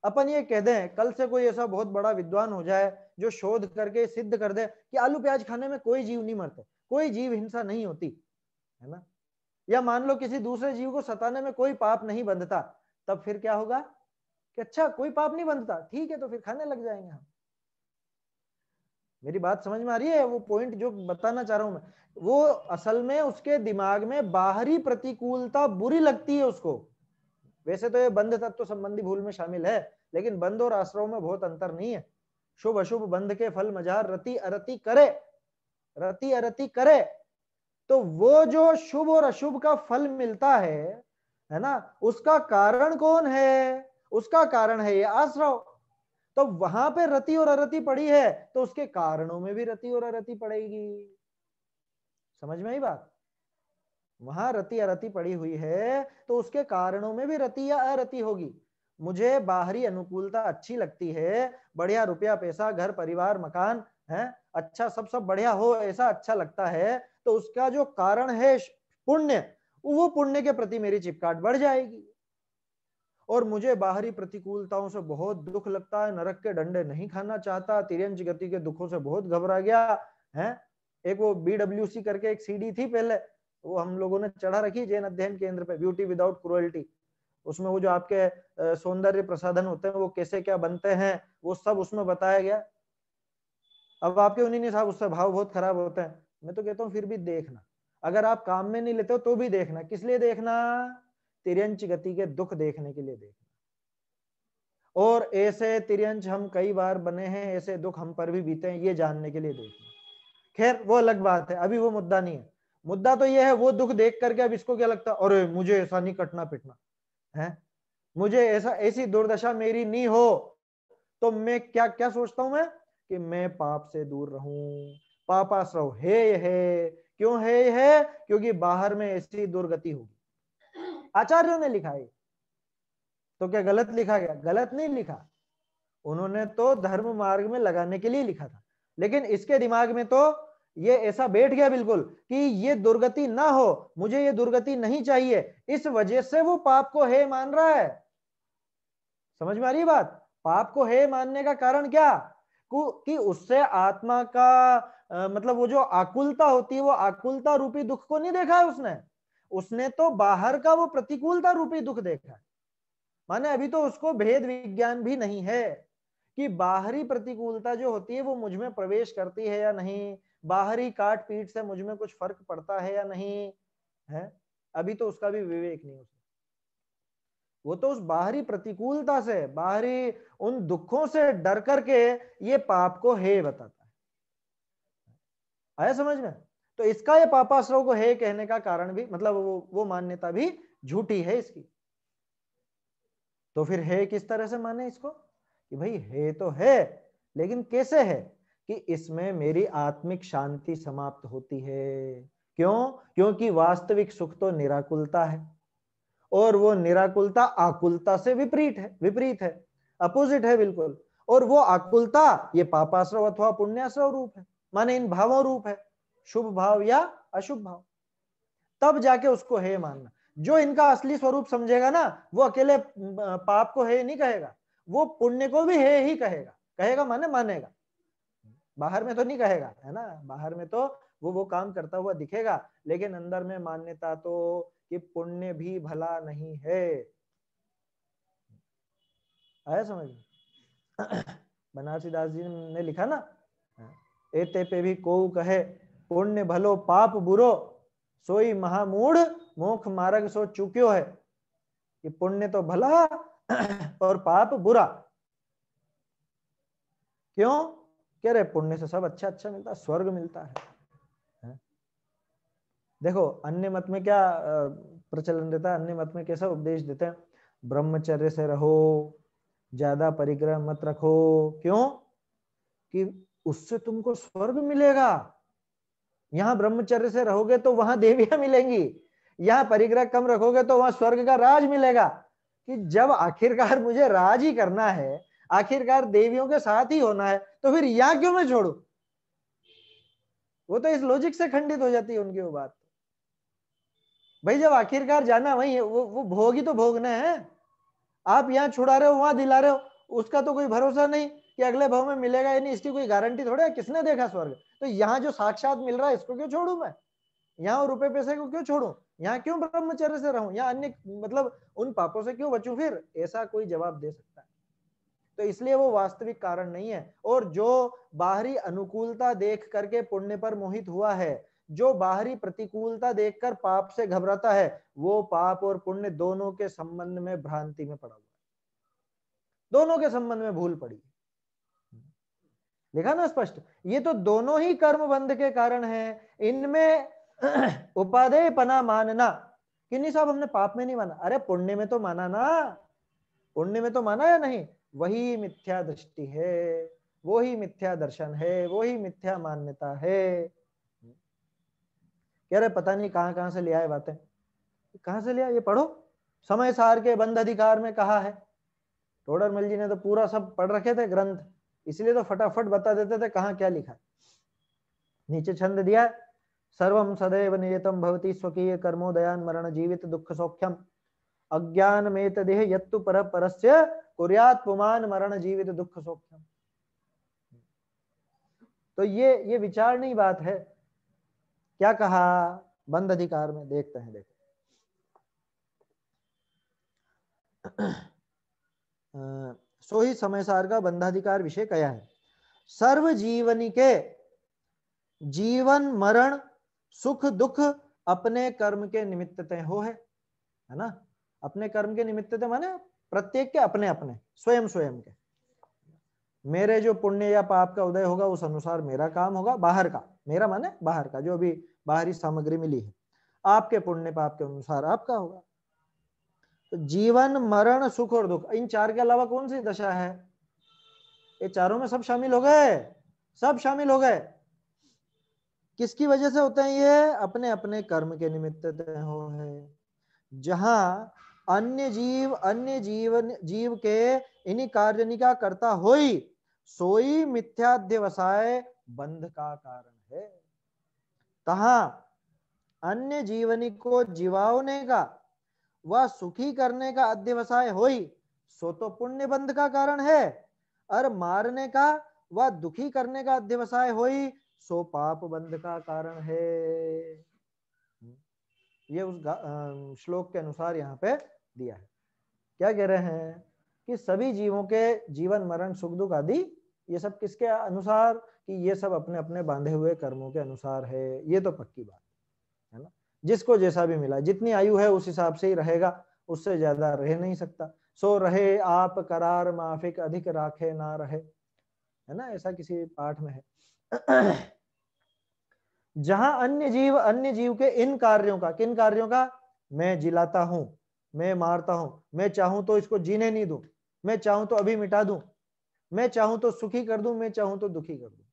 अपन ये कह दें कल से कोई ऐसा बहुत बड़ा विद्वान हो जाए जो शोध करके सिद्ध कर दे कि आलू प्याज खाने में कोई जीव नहीं मरते, कोई जीव हिंसा नहीं होती, है ना। या मान लो किसी दूसरे जीव को सताने में कोई पाप नहीं बंधता, तब फिर क्या होगा कि अच्छा कोई पाप नहीं बंधता, ठीक है तो फिर खाने लग जाएंगे हम। मेरी बात समझ में आ रही है? वो पॉइंट जो बताना चाह रहा हूं मैं, वो असल में उसके दिमाग में बाहरी प्रतिकूलता बुरी लगती है उसको। वैसे तो ये बंध तत्व संबंधी भूल में शामिल है, लेकिन बंध और आश्रव में बहुत अंतर नहीं है। शुभ अशुभ बंध के फल मजार, रति अरति करे, रति अरति करे। तो वो जो शुभ और अशुभ का फल मिलता है ना, उसका कारण कौन है? उसका कारण है ये आश्रव। तो वहां पे रति और अरति पड़ी है तो उसके कारणों में भी रति और अरति पड़ेगी। समझ में आई बात? वहां रति अरति पड़ी हुई है तो उसके कारणों में भी रति या अरति होगी। मुझे बाहरी अनुकूलता अच्छी लगती है, बढ़िया रुपया पैसा घर परिवार मकान है, अच्छा सब सब बढ़िया हो ऐसा अच्छा लगता है, तो उसका जो कारण है पुण्य, वो पुण्य के प्रति मेरी चिपकाट बढ़ जाएगी। और मुझे बाहरी प्रतिकूलताओं से बहुत दुख लगता है, नरक के डंडे नहीं खाना चाहता, तिर्यंच गति के दुखों से बहुत घबरा गया है। एक वो BWC करके एक CD थी पहले, वो हम लोगों ने चढ़ा रखी जैन अध्ययन केंद्र पे, ब्यूटी विदाउट क्रुएल्टी। उसमें वो जो आपके सौंदर्य प्रसाधन होते हैं वो कैसे क्या बनते हैं वो सब उसमें बताया गया। अब आपके उन्हीं ने साहब उससे भाव बहुत खराब होते हैं। मैं तो कहता हूँ फिर भी देखना, अगर आप काम में नहीं लेते हो तो भी देखना। किस लिए देखना? तिर्यंच गति के दुख देखने के लिए देखना। और ऐसे तिर्यंच हम कई बार बने हैं, ऐसे दुख हम पर भी बीते हैं, ये जानने के लिए देखना। खैर वो अलग बात है, अभी वो मुद्दा नहीं है। मुद्दा तो ये है, वो दुख देख करके अब इसको क्या लगता है, अरे मुझे ऐसा नहीं कटना पिटना है, मुझे ऐसा ऐसी दुर्दशा मेरी नहीं हो, तो मैं क्या क्या सोचता हूं मैं कि मैं पाप से दूर रहूं, पापाश्रव है। क्यों है क्योंकि बाहर में ऐसी दुर्गति होगी। आचार्यों ने लिखा है, तो क्या गलत लिखा गया? गलत नहीं लिखा, उन्होंने तो धर्म मार्ग में लगाने के लिए लिखा था, लेकिन इसके दिमाग में तो ये ऐसा बैठ गया बिल्कुल कि ये दुर्गति ना हो, मुझे ये दुर्गति नहीं चाहिए, इस वजह से वो पाप को है मान रहा है। समझ में आ रही बात? पाप को है मानने का कारण क्या कि उससे आत्मा का मतलब वो जो आकुलता होती है, वो आकुलता रूपी दुख को नहीं देखा है उसने तो बाहर का वो प्रतिकूलता रूपी दुख देखा है। माने अभी तो उसको भेद विज्ञान भी नहीं है कि बाहरी प्रतिकूलता जो होती है वो मुझ में प्रवेश करती है या नहीं, बाहरी काट पीट से मुझ में कुछ फर्क पड़ता है या नहीं है, अभी तो उसका भी विवेक नहीं उसमें। वो तो उस बाहरी प्रतिकूलता से, बाहरी उन दुखों से डर करके ये पाप को है बताता है। आया समझ में? तो इसका ये पापाश्रव को है कहने का कारण भी, मतलब वो मान्यता भी झूठी है इसकी। तो फिर है किस तरह से माने इसको कि भाई है तो है, लेकिन कैसे है कि इसमें मेरी आत्मिक शांति समाप्त होती है। क्यों? क्योंकि वास्तविक सुख तो निराकुलता है, और वो निराकुलता आकुलता से विपरीत है, अपोजिट है बिल्कुल। और वो आकुलता ये पापाश्रव अथवा पुण्याश्रव रूप है, माने इन भावों रूप है, शुभ भाव या अशुभ भाव। तब जाके उसको है मानना। जो इनका असली स्वरूप समझेगा ना, वो अकेले पाप को है नहीं कहेगा, वो पुण्य को भी है ही कहेगा माने मानेगा। बाहर में तो नहीं कहेगा, है ना, बाहर में तो वो काम करता हुआ दिखेगा, लेकिन अंदर में मान्यता तो कि पुण्य भी भला नहीं है। आया समझ में? बनारसीदास जी ने लिखा ना, एते पे भी को कहे पुण्य भलो पाप बुरो, सोई महामूढ़ मोख मार्ग सो चुक्यो है। कि पुण्य तो भला और पाप बुरा। क्यों? कह रहे पुण्य से सब अच्छा अच्छा मिलता है, स्वर्ग मिलता है। देखो अन्य मत में क्या प्रचलन देता है, अन्य मत में कैसा उपदेश देते हैं, ब्रह्मचर्य से रहो, ज्यादा परिग्रह मत रखो। क्यों? कि उससे तुमको स्वर्ग मिलेगा। यहां ब्रह्मचर्य से रहोगे तो वहां देवियां मिलेंगी, यहां परिग्रह कम रखोगे तो वहां स्वर्ग का राज मिलेगा। कि जब आखिरकार मुझे राज ही करना है, आखिरकार देवियों के साथ ही होना है, तो फिर यहां क्यों मैं छोड़ू? वो तो इस लॉजिक से खंडित हो जाती है उनकी वो बात। भाई जब आखिरकार जाना वही, वो भोग ही तो भोगना है। आप यहाँ छुड़ा रहे हो, वहां दिला रहे हो, उसका तो कोई भरोसा नहीं कि अगले भाव में मिलेगा या नहीं, इसकी कोई गारंटी थोड़ी है। किसने देखा स्वर्ग? तो यहाँ जो साक्षात मिल रहा है इसको क्यों छोड़ू मैं? यहाँ रुपए पैसे को क्यों छोड़ू? यहाँ क्यों ब्रह्मचर्य से रहूं? यहाँ अन्य मतलब उन पापों से क्यों बचूं? फिर ऐसा कोई जवाब दे सकता है? तो इसलिए वो वास्तविक कारण नहीं है। और जो बाहरी अनुकूलता देख करके पुण्य पर मोहित हुआ है, जो बाहरी प्रतिकूलता देखकर पाप से घबराता है, वो पाप और पुण्य दोनों के संबंध में भ्रांति में पड़ा हुआ है, दोनों के संबंध में भूल पड़ी। देखा ना स्पष्ट? ये तो दोनों ही कर्म बंध के कारण है। इनमें उपादेय पना मानना कि नहीं साहब हमने पाप में नहीं माना, अरे पुण्य में तो माना ना, पुण्य में तो माना या नहीं? वही मिथ्या दृष्टि है, वही मिथ्या दर्शन है, वही मिथ्या मान्यता है। कह रहे पता नहीं कहां कहां से ले आए बातें, कहां से लिया? ये पढ़ो, समय सार के बंध अधिकार में कहा है। टोडरमल जी ने तो पूरा सब पढ़ रखे थे ग्रंथ, इसलिए तो फटाफट बता देते थे कहां क्या लिखा है। नीचे छंद दिया है, सर्वम सदैव नियतम भवति स्वकीय कर्मोदयान मरण जीवित दुख सौख्यम अज्ञान में तदेह यत्तु पर परस्य कुर्यात् पुमान मरण जीवित दुख सौख्यम। तो ये विचारणीय बात है। क्या कहा बंध अधिकार में? देखते हैं, देखो सो ही समय सार का बंधाधिकार विषय क्या है? सर्व जीवनी के जीवन मरण सुख दुख अपने कर्म के निमित्त तय हो है ना? अपने कर्म के निमित्त तय माने प्रत्येक के अपने अपने स्वयं स्वयं के। मेरे जो पुण्य या पाप का उदय होगा उस अनुसार मेरा काम होगा, बाहर का, मेरा माने बाहर का, जो अभी बाहरी सामग्री मिली है, आपके पुण्य पाप के अनुसार आपका होगा। तो जीवन मरण सुख और दुख, इन चार के अलावा कौन सी दशा है? ये चारों में सब शामिल हो गए, सब शामिल हो गए। किसकी वजह से होते हैं ये? अपने अपने कर्म के निमित्त हो है। जहां अन्य जीव के इन्हीं कार्यनिका करता होई, सोई मिथ्याध्यवसाय बंध का कारण है। तहां अन्य जीवनी को जीवाने का व सुखी करने का अध्यवसाय होई, सो तो पुण्य बंध का कारण है। और मारने का व दुखी करने का अध्यवसाय होई, सो पाप बंध का कारण है। ये उस श्लोक के अनुसार यहाँ पे दिया है। क्या कह रहे हैं कि सभी जीवों के जीवन मरण सुख दुख आदि ये सब किसके अनुसार? कि ये सब अपने अपने बांधे हुए कर्मों के अनुसार है। ये तो पक्की बात है ना। जिसको जैसा भी मिला, जितनी आयु है उस हिसाब से ही रहेगा, उससे ज्यादा रह नहीं सकता। सो रहे आप करार माफिक, अधिक राखे ना रहे, है ना, ऐसा किसी पाठ में है। जहां अन्य जीव के इन कार्यों का, किन कार्यों का? मैं जिलाता हूं, मैं मारता हूं, मैं चाहूं तो इसको जीने नहीं दूं, मैं चाहूं तो अभी मिटा दूं, मैं चाहूं तो सुखी कर दूं, मैं चाहूं तो दुखी कर दूं।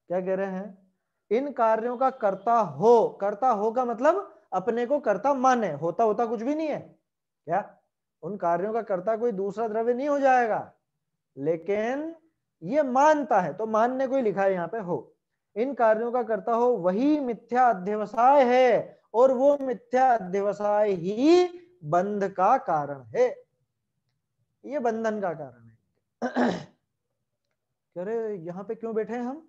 क्या कह रहे हैं? इन कार्यों का करता हो का मतलब अपने को कर्ता माने, होता होता कुछ भी नहीं है क्या? उन कार्यों का कर्ता कोई दूसरा द्रव्य नहीं हो जाएगा, लेकिन ये मानता है, तो मानने को ही लिखा है यहाँ पे हो। इन कार्यों का करता हो वही मिथ्या अध्यवसाय है, और वो मिथ्या अध्यवसाय ही बंध का कारण है, ये बंधन का कारण है। कह रहे यहाँ पे क्यों बैठे हैं हम?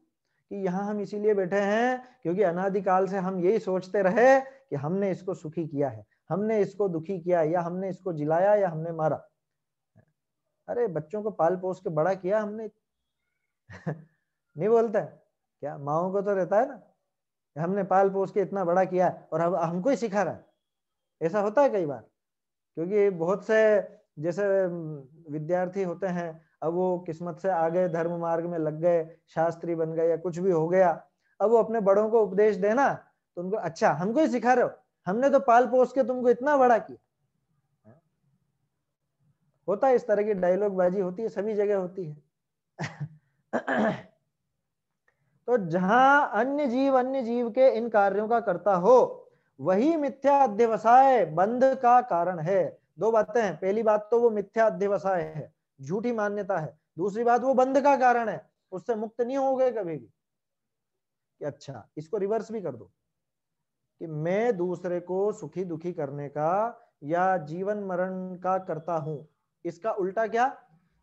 कि यहाँ हम इसीलिए बैठे हैं क्योंकि अनादिकाल से हम यही सोचते रहे कि हमने इसको सुखी किया है, हमने इसको दुखी किया, या हमने इसको जिलाया, या हमने मारा। अरे बच्चों को पाल पोस के बड़ा किया हमने। नहीं बोलते हैं क्या? माओ को तो रहता है ना, हमने पाल पोस के इतना बड़ा किया और अब हमको ही सिखा रहा है। ऐसा होता है कई बार, क्योंकि बहुत से जैसे विद्यार्थी होते हैं, अब वो किस्मत से आ गए, धर्म मार्ग में लग गए, शास्त्री बन गए, या कुछ भी हो गया, अब वो अपने बड़ों को उपदेश देना तो उनको, अच्छा हमको ही सिखा रहे हो, हमने तो पाल पोस के तुमको इतना बड़ा किया। होता है इस तरह की डायलॉग बाजी होती है, सभी जगह होती है। तो जहां अन्य जीव के इन कार्यों का करता हो, वही मिथ्या अध्यवसाय बंध का कारण है। दो बातें हैं, पहली बात तो वो मिथ्या अध्यवसाय है, झूठी मान्यता है, दूसरी बात वो बंध का कारण है, उससे मुक्त नहीं होगे कभी भी। कि अच्छा इसको रिवर्स भी कर दो कि मैं दूसरे को सुखी दुखी करने का या जीवन मरण का करता हूं, इसका उल्टा क्या?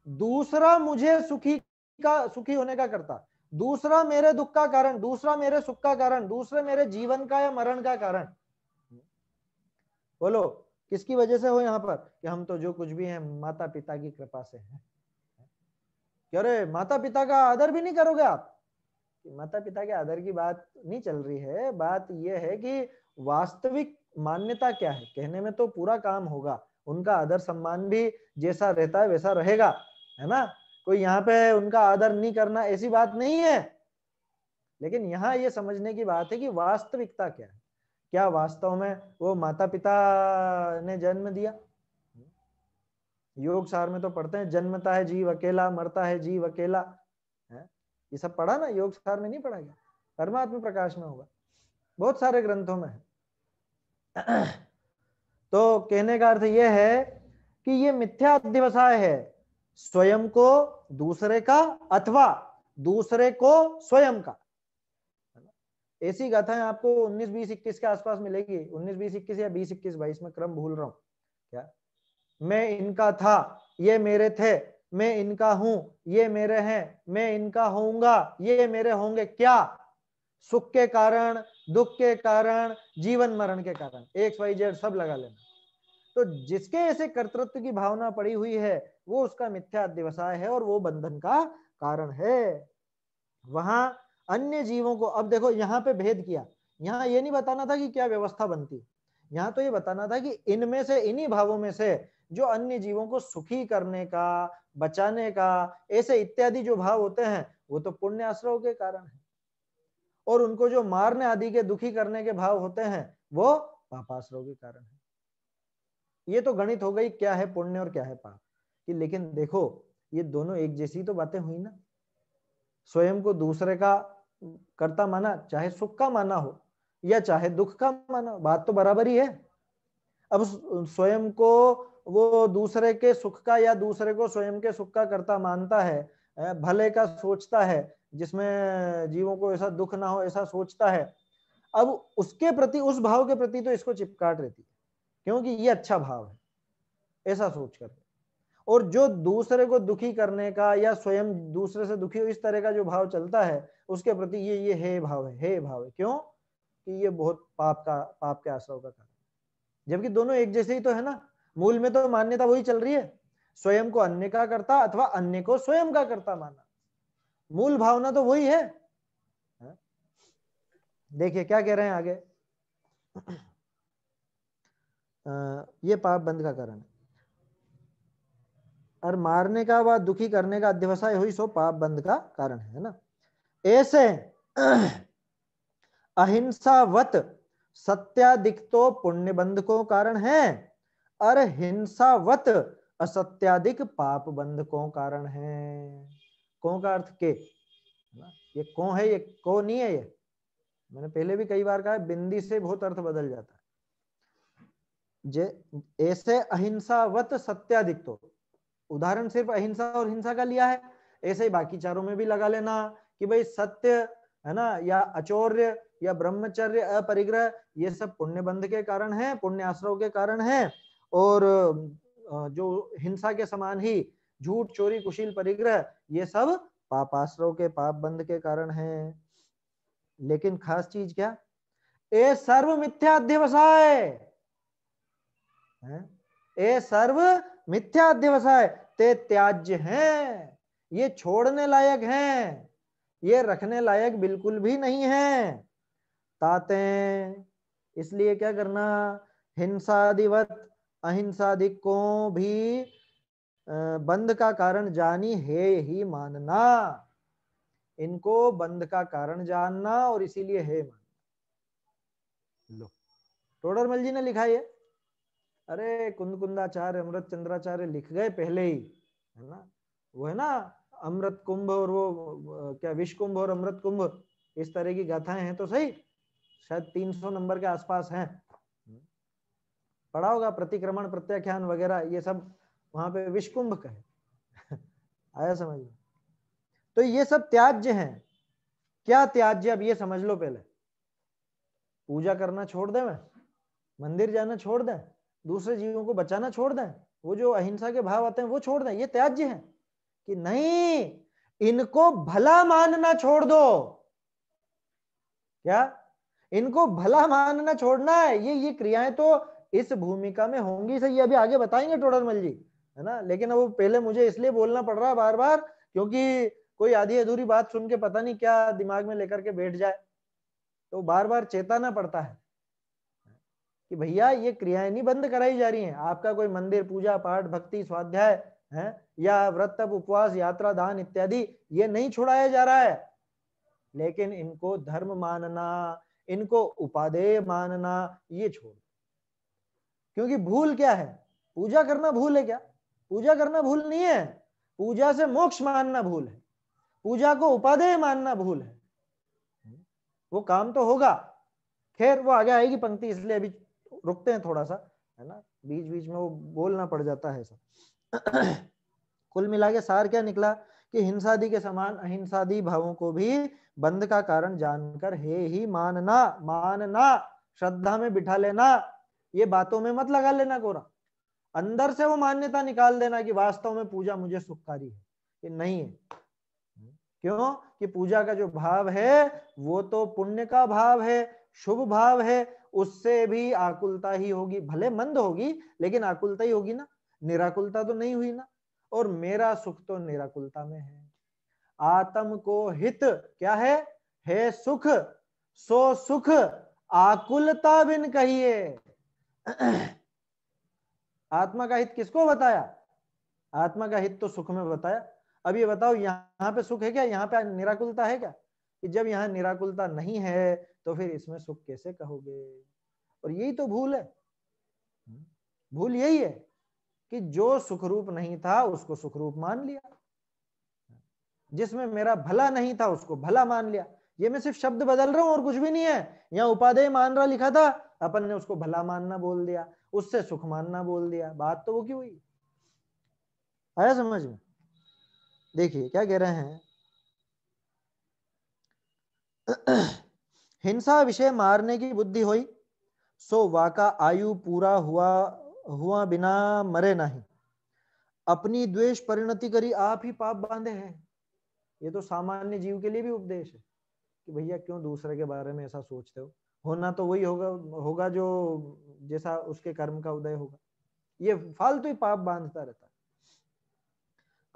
दूसरा मुझे सुखी होने का करता, दूसरा मेरे दुख का कारण, दूसरा मेरे सुख का कारण, दूसरे मेरे जीवन का या मरण का कारण। बोलो किसकी वजह से हो यहाँ पर? कि हम तो जो कुछ भी हैं माता पिता की कृपा से हैं। क्या रे, माता पिता का आदर भी नहीं करोगे आप? कि माता पिता के आदर की बात नहीं चल रही है, बात यह है कि वास्तविक मान्यता क्या है। कहने में तो पूरा काम होगा, उनका आदर सम्मान भी जैसा रहता है वैसा रहेगा, है ना, कोई यहाँ पे उनका आदर नहीं करना ऐसी बात नहीं है। लेकिन यहाँ ये समझने की बात है कि वास्तविकता क्या है, क्या वास्तव में वो माता पिता ने जन्म दिया? योग सार में तो पढ़ते हैं, जन्मता है जीव अकेला, मरता है जीव अकेला, है ये सब पढ़ा ना, योग सार में नहीं पढ़ा गया? परमात्मा प्रकाश में होगा, बहुत सारे ग्रंथों में है। तो कहने का अर्थ यह है कि ये मिथ्या अध्यवसाय है, स्वयं को दूसरे का अथवा दूसरे को स्वयं का। ऐसी गाथाएं आपको 19, 20, 21 के आसपास मिलेगी, 19, 20, 21 या 20, 21, 22 में क्रम भूल रहा हूं क्या। मैं इनका था, ये मेरे थे, मैं इनका हूं, ये मेरे हैं, मैं इनका होऊंगा, ये मेरे होंगे। क्या? सुख के कारण, दुख के कारण, जीवन मरण के कारण, XYZ सब लगा लेना। तो जिसके ऐसे कर्तृत्व की भावना पड़ी हुई है वो उसका मिथ्या अध्यवसाय है और वो बंधन का कारण है। वहां अन्य जीवों को, अब देखो यहाँ पे भेद किया, यहाँ ये नहीं बताना था कि क्या व्यवस्था बनती, यहाँ तो ये बताना था कि इनमें से, इन्हीं भावों में से जो अन्य जीवों को सुखी करने का, बचाने का, ऐसे इत्यादि जो भाव होते हैं वो तो पुण्य आश्रव के कारण है। और उनको जो मारने आदि के दुखी करने के भाव होते हैं वो पापाश्रव के कारण है। ये तो गणित हो गई क्या है पुण्य और क्या है पाप कि, लेकिन देखो ये दोनों एक जैसी तो बातें हुई ना। स्वयं को दूसरे का कर्ता माना, चाहे सुख का माना हो या चाहे दुख का माना, बात तो बराबर ही है। अब स्वयं को वो दूसरे के सुख का या दूसरे को स्वयं के सुख का कर्ता मानता है, भले का सोचता है, जिसमें जीवों को ऐसा दुख ना हो ऐसा सोचता है। अब उसके प्रति, उस भाव के प्रति तो इसको चिपकाट रहती है, क्योंकि ये अच्छा भाव है ऐसा सोच कर। और जो दूसरे को दुखी करने का या स्वयं दूसरे से दुखी हो इस तरह का जो भाव चलता है उसके प्रति ये हे भाव है, हे भाव है। क्यों कि ये बहुत पाप के आश्रव का कारण, जबकि दोनों एक जैसे ही तो है ना। मूल में तो मान्यता वही चल रही है, स्वयं को अन्य का कर्ता अथवा अन्य को स्वयं का कर्ता माना, मूल भावना तो वही है। देखिए क्या कह रहे हैं आगे, ये पाप बंध का कारण है। और मारने का व दुखी करने का अध्यवसाय हुई सो पाप बंध का कारण है ना। ऐसे अहिंसावत सत्याधिक तो पुण्य बंध को कारण है, और हिंसावत असत्याधिक पाप बंध को कारण है। को का अर्थ के, ये को है, ये को नहीं है। ये मैंने पहले भी कई बार कहा है, बिंदी से बहुत अर्थ बदल जाता है। ऐसे अहिंसावत सत्याधिक, तो उदाहरण सिर्फ अहिंसा और हिंसा का लिया है, ऐसे ही बाकी चारों में भी लगा लेना कि भाई सत्य है ना, या अचौर्य या ब्रह्मचर्य अपरिग्रह, ये सब पुण्य बंध के कारण है, पुण्य आश्रव के कारण है। और जो हिंसा के समान ही झूठ चोरी कुशील परिग्रह, ये सब पापाश्रव के पाप बंध के कारण है। लेकिन खास चीज क्या, ए सर्व मिथ्याध्यवसाय है, ए सर्व मिथ्याध्यवसाय ते त्याज्य हैं, ये छोड़ने लायक हैं, ये रखने लायक बिल्कुल भी नहीं है। ताते इसलिए क्या करना, हिंसादिवत अहिंसादिक को भी बंध का कारण जानी है ही मानना, इनको बंध का कारण जानना और इसीलिए है मानना। लो टोडरमल जी ने लिखा ये, अरे कुंदकुंदाचार्य अमृत चंद्राचार्य लिख गए पहले ही, है ना। वो है ना अमृत कुंभ, और वो क्या विष कुंभ और अमृत कुंभ, इस तरह की गाथाएं हैं तो सही, शायद 300 नंबर के आसपास हैं। पढ़ा होगा प्रतिक्रमण प्रत्याख्यान वगैरह, ये सब वहां पे विष कुंभ का है। आया समझ में। तो ये सब त्याज्य हैं। क्या त्याज्य, अब ये समझ लो पहले। पूजा करना छोड़ दें, मंदिर जाना छोड़ दें, दूसरे जीवों को बचाना छोड़ दें, वो जो अहिंसा के भाव आते हैं वो छोड़ दें, ये त्याज्य है कि नहीं, इनको भला मानना छोड़ दो। क्या, इनको भला मानना छोड़ना है। ये क्रियाएं तो इस भूमिका में होंगी सही, अभी आगे बताएंगे टोडरमल जी, है ना। लेकिन अब वो पहले मुझे इसलिए बोलना पड़ रहा है बार बार, क्योंकि कोई आधी अधूरी बात सुन के पता नहीं क्या दिमाग में लेकर के बैठ जाए, तो बार बार चेताना पड़ता है कि भैया ये क्रियाएं नहीं बंद कराई जा रही हैं। आपका कोई मंदिर पूजा पाठ भक्ति स्वाध्याय है या व्रत तप उपवास यात्रा दान इत्यादि, ये नहीं छुड़ाया जा रहा है, लेकिन इनको धर्म मानना, इनको उपादेय मानना, ये छोड़। क्योंकि भूल क्या है, पूजा करना भूल है क्या? पूजा करना भूल नहीं है, पूजा से मोक्ष मानना भूल है, पूजा को उपादेय मानना भूल है। वो काम तो होगा, खैर वो आगे आएगी पंक्ति, इसलिए अभी रुकते हैं थोड़ा सा, है ना, बीच बीच में वो बोलना पड़ जाता है सब। कुल मिला के सार क्या निकला कि हिंसादि के समान अहिंसादि भावों को भी बंध का कारण जानकर हे ही मानना, मानना श्रद्धा में बिठा लेना, ये बातों में मत लगा लेना कोरा, अंदर से वो मान्यता निकाल देना कि वास्तव में पूजा मुझे सुखकारी है, ये नहीं है। क्यों कि पूजा का जो भाव है वो तो पुण्य का भाव है, शुभ भाव है, उससे भी आकुलता ही होगी, भले मंद होगी लेकिन आकुलता ही होगी ना, निराकुलता तो नहीं हुई ना। और मेरा सुख तो निराकुलता में है। आत्म को हित क्या है सुख, सो सुख आकुलता बिन कहिए। आत्मा का हित किसको बताया? आत्मा का हित तो सुख में बताया। अब ये बताओ यहाँ पे सुख है क्या? यहाँ पे निराकुलता है क्या? कि जब यहाँ निराकुलता नहीं है तो फिर इसमें सुख कैसे कहोगे। और यही तो भूल है, भूल यही है कि जो सुखरूप नहीं था उसको सुखरूप मान लिया, जिसमें मेरा भला नहीं था उसको भला मान लिया। ये मैं सिर्फ शब्द बदल रहा हूं और कुछ भी नहीं है। यहाँ उपादेय मान रहा लिखा था, अपन ने उसको भला मानना बोल दिया, उससे सुख मानना बोल दिया। बात तो वो क्यों हुई, आया समझ में। देखिए क्या कह रहे हैं, हिंसा विषय मारने की बुद्धि हुई, सो वाका आयु पूरा हुआ बिना मरे नहीं, अपनी द्वेष परिणति करी आप ही पाप बांधे हैं। ये तो सामान्य जीव के लिए भी उपदेश है कि भैया क्यों दूसरे के बारे में ऐसा सोचते हो, होना तो वही होगा जो जैसा उसके कर्म का उदय होगा। ये फालतू ही पाप बांधता रहता है।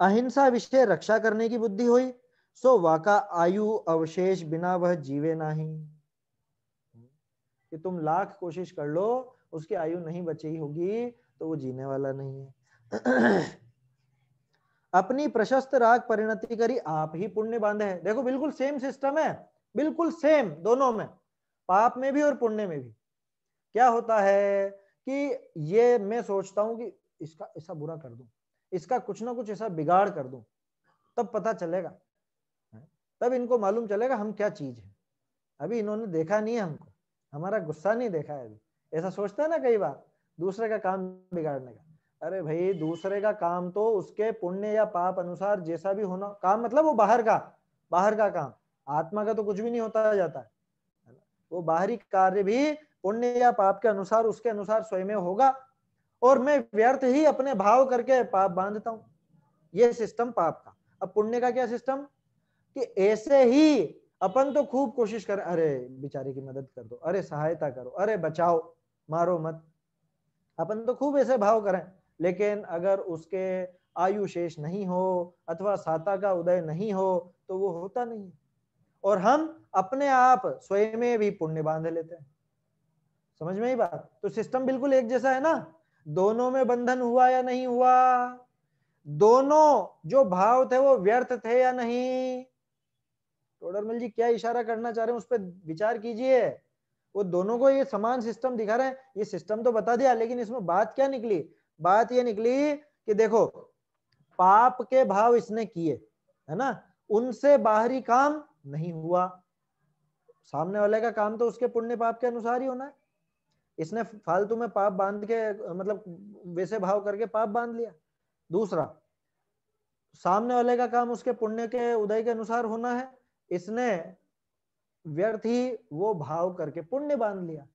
अहिंसा विषय रक्षा करने की बुद्धि हुई, सो वाका आयु अवशेष बिना वह जीवे नहीं, कि तुम लाख कोशिश कर लो उसकी आयु नहीं बची होगी तो वो जीने वाला नहीं है। अपनी प्रशस्त राग परिणति करी आप ही पुण्य बांधे है। देखो बिल्कुल सेम सिस्टम है, बिल्कुल सेम दोनों में, पाप में भी और पुण्य में भी। क्या होता है कि ये मैं सोचता हूं कि इसका ऐसा बुरा कर दूं, इसका कुछ ना कुछ ऐसा बिगाड़ कर दूं, तब पता चलेगा, तब इनको मालूम चलेगा हम क्या चीज है। अभी इन्होंने देखा नहीं है हमको, हमारा गुस्सा नहीं देखा है अभी। ऐसा सोचता है ना कई बार दूसरे का काम बिगाड़ने का। अरे भाई दूसरे का काम तो उसके पुण्य या पाप अनुसार जैसा भी होना, काम मतलब वो बाहर का काम, आत्मा का तो कुछ भी नहीं होता जाता है। वो बाहरी कार्य भी पुण्य या पाप के अनुसार उसके अनुसार स्वयं होगा, और मैं व्यर्थ ही अपने भाव करके पाप बांधता हूं। ये सिस्टम पाप का। अब पुण्य का क्या सिस्टम, कि ऐसे ही अपन तो खूब कोशिश कर, अरे बेचारे की मदद कर दो, अरे सहायता करो, अरे बचाओ, मारो मत, अपन तो खूब ऐसे भाव करें। लेकिन अगर उसके आयु शेष नहीं हो अथवा साता का उदय नहीं हो तो वो होता नहीं है, और हम अपने आप स्वयं में भी पुण्य बांध लेते हैं। समझ में ही बात। तो सिस्टम बिल्कुल एक जैसा है ना, दोनों में बंधन हुआ या नहीं हुआ, दोनों जो भाव थे वो व्यर्थ थे या नहीं। टोडरमल जी क्या इशारा करना चाह रहे हैं उस पर विचार कीजिए। वो दोनों को ये समान सिस्टम दिखा रहे हैं, ये सिस्टम तो बता दिया, लेकिन इसमें बात क्या निकली, बात ये निकली कि देखो पाप के भाव इसने किए है ना, उनसे बाहरी काम नहीं हुआ, सामने वाले का काम तो उसके पुण्य पाप के अनुसार ही होना है। इसने फालतू में पाप बांध के मतलब वैसे भाव करके पाप बांध लिया। दूसरा, सामने वाले का काम उसके पुण्य के उदय के अनुसार होना है, इसने व्यर्थ ही वो भाव करके पुण्य बांध लिया।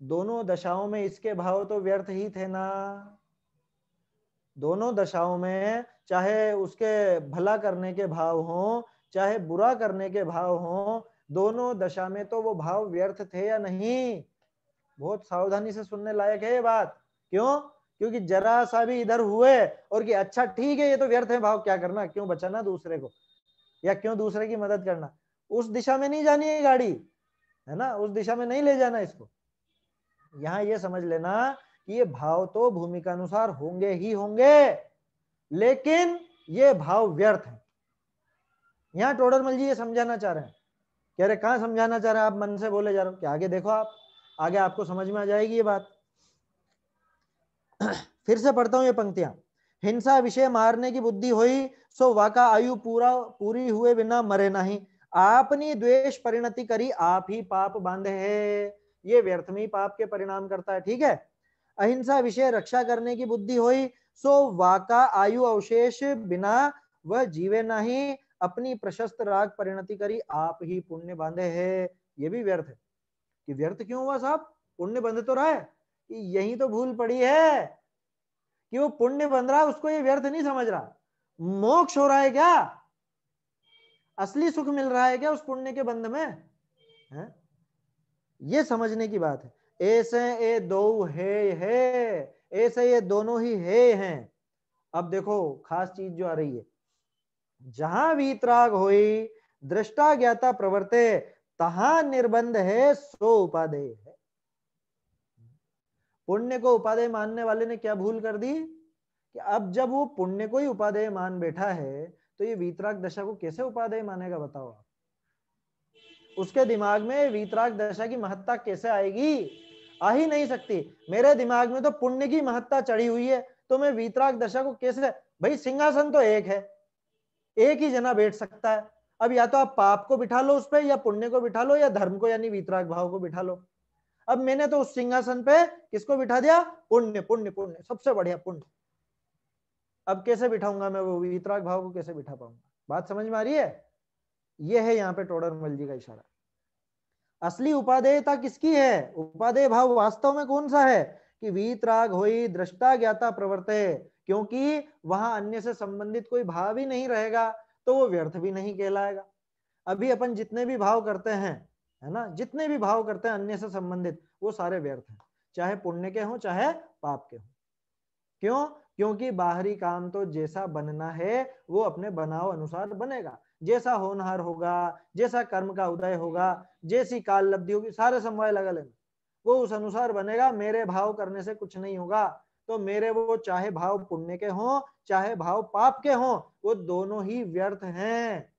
दोनों दशाओं में इसके भाव तो व्यर्थ ही थे ना, दोनों दशाओं में चाहे उसके भला करने के भाव हो चाहे बुरा करने के भाव हो, दोनों दशा में तो वो भाव व्यर्थ थे या नहीं। बहुत सावधानी से सुनने लायक है ये बात। क्यों, क्योंकि जरा सा भी इधर हुए और कि अच्छा ठीक है ये तो व्यर्थ है भाव, क्या करना, क्यों बचाना दूसरे को या क्यों दूसरे की मदद करना, उस दिशा में नहीं जानी है गाड़ी, है ना, उस दिशा में नहीं ले जाना इसको। यहां ये समझ लेना कि ये भाव तो भूमिका अनुसार होंगे ही होंगे, लेकिन ये भाव व्यर्थ है। यहां टोडरमल जी ये समझाना चाह रहे हैं। कह रहे कहां समझाना चाह रहे हैं, आप मन से बोले जा रहे हो कि आगे देखो, आप आगे आपको समझ में आ जाएगी ये बात। फिर से पढ़ता हूं ये पंक्तियां। हिंसा विषय मारने की बुद्धि हुई, सो वाका आयु पूरी हुए बिना मरे नहीं, आपनी द्वेष परिणति करी आप ही पाप बांधे है। ये व्यर्थ में ही पाप के परिणाम करता है, ठीक है। अहिंसा विषय रक्षा करने की बुद्धि हुई, सो वाका आयु अवशेष बिना वह जीवे नहीं, अपनी प्रशस्त राग परिणति करी आप ही पुण्य बांधे है। ये भी व्यर्थ है। कि व्यर्थ क्यों हुआ साहब, पुण्य बंध तो रहा है। कि यही तो भूल पड़ी है कि वो पुण्य बंध रहा है, उसको ये व्यर्थ नहीं समझ रहा। मोक्ष हो रहा है क्या, असली सुख मिल रहा है क्या उस पुण्य के बंध में है? ये समझने की बात है। ऐसे ये दो है, ऐसे ये दोनों ही है हैं। अब देखो खास चीज जो आ रही है, जहां वीतराग होई दृष्टा ज्ञाता प्रवर्ते, तहां निर्बंध है सो उपादेय है। पुण्य को उपादेय मानने वाले ने क्या भूल कर दी कि अब जब वो पुण्य को ही उपादेय मान बैठा है तो ये वीतराग दशा को कैसे उपादेय मानेगा, बताओ आप। उसके दिमाग में वीतराग दशा की महत्ता कैसे आएगी? आ ही नहीं सकती। मेरे दिमाग में तो पुण्य की महत्ता चढ़ी हुई है, तो मैं वीतराग दशा को कैसे? भाई सिंहासन तो एक है, एक ही जना बैठ सकता है। अब या तो आप पाप को बिठा लो उस पे, या पुण्य को बिठा लो, या धर्म को यानी वीतराग भाव को बिठा लो। अब मैंने तो उस सिंहासन पे किसको बिठा दिया? पुण्य, पुण्य, पुण्य, सबसे बढ़िया पुण्य। अब कैसे बिठाऊंगा मैं वो वीतराग भाव को, कैसे बिठा पाऊंगा? बात समझ में आ रही है? ये है यहाँ पे टोडरमल जी का इशारा। असली उपादेयता किसकी है? उपादेय भाव वास्तव में कौन सा है? कि वीतराग होई दृष्टा ज्ञाता प्रवर्ते, क्योंकि वहां अन्य से संबंधित कोई भाव ही नहीं रहेगा, तो वो व्यर्थ भी नहीं कहलाएगा। अभी अपन जितने भी भाव करते हैं, है ना, जितने भी भाव करते हैं अन्य से संबंधित, वो सारे व्यर्थ हैं, चाहे पुण्य के हों चाहे पाप के हों। क्यों? क्योंकि बाहरी काम तो जैसा बनना है वो अपने बनाव अनुसार बनेगा, जैसा होनहार होगा, जैसा कर्म का उदय होगा, जैसी काल लब्धि होगी, सारे समवाय लगा लेना, वो उस अनुसार बनेगा। मेरे भाव करने से कुछ नहीं होगा। तो मेरे वो चाहे भाव पुण्य के हों चाहे भाव पाप के हों, वो दोनों ही व्यर्थ हैं।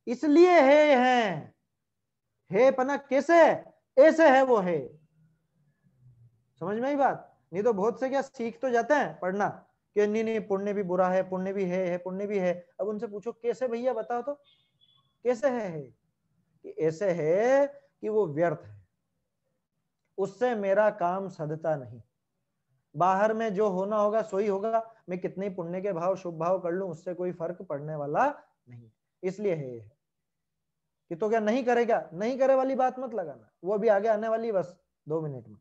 इसलिए है पना कैसे? ऐसे है वो है। समझ में आई बात? नहीं तो बहुत से क्या सीख तो जाते हैं पढ़ना कि नहीं नहीं पुण्य भी बुरा है, पुण्य भी है पुण्य भी है। अब उनसे पूछो कैसे भैया बताओ तो, कैसे है? कि ऐसे है कि वो व्यर्थ है, उससे मेरा काम सधता नहीं। बाहर में जो होना होगा सो ही होगा, मैं कितने पुण्य के भाव शुभ भाव कर लूं उससे कोई फर्क पड़ने वाला नहीं। इसलिए है कि तो क्या नहीं करेगा? नहीं करे वाली बात मत लगाना, वो अभी आगे आने वाली, बस 2 मिनट में।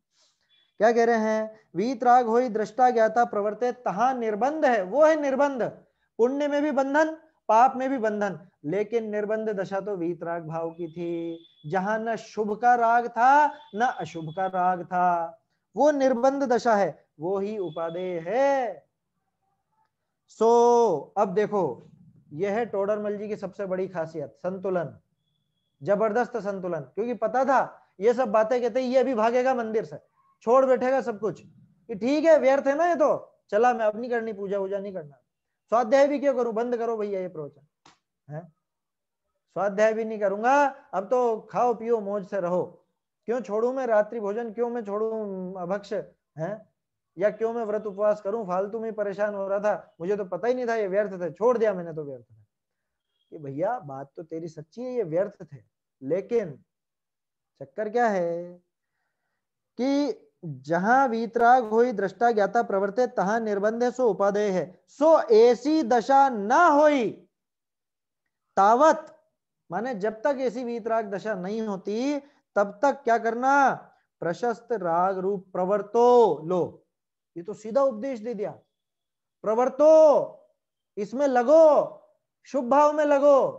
क्या कह रहे हैं? वीतराग होई दृष्टा ज्ञाता प्रवर्ते तहा निर्बंध है, वो है निर्बंध। पुण्य में भी बंधन, पाप में भी बंधन, लेकिन निर्बंध दशा तो वीतराग भाव की थी, जहां न शुभ का राग था न अशुभ का राग था। वो निर्बंध दशा है, वो ही उपादेय है। सो अब देखो, यह है टोडरमल जी की सबसे बड़ी खासियत, संतुलन, जबरदस्त संतुलन। क्योंकि पता था ये सब बातें कहते ये अभी भागेगा मंदिर से, छोड़ बैठेगा सब कुछ कि ठीक है व्यर्थ है ना ये, तो चला मैं अब नहीं करनी, पूजा वूजा नहीं करना, स्वाध्याय भी क्यों करूं, बंद करो भैया ये प्रवचन है, स्वाध्याय भी नहीं करूंगा, अब तो खाओ पियो मौज से रहो। क्यों छोड़ू मैं रात्रि भोजन, क्यों मैं छोड़ू अभक्ष है, या क्यों मैं व्रत उपवास करूं? फालतू में परेशान हो रहा था, मुझे तो पता ही नहीं था ये व्यर्थ थे, छोड़ दिया मैंने तो व्यर्थ थे। कि भैया बात तो तेरी सच्ची है, ये व्यर्थ थे, लेकिन चक्कर क्या है कि जहां वीतराग होई दृष्टा ज्ञाता प्रवर्ते तहां निर्बंध है, सो उपादेय है। सो ऐसी दशा ना होई तावत, माने जब तक ऐसी वीतराग दशा नहीं होती तब तक क्या करना? प्रशस्त राग रूप प्रवर्तो, लो ये तो सीधा उपदेश दे दिया, प्रवर्तो, इसमें लगो, शुभ भाव में लगो।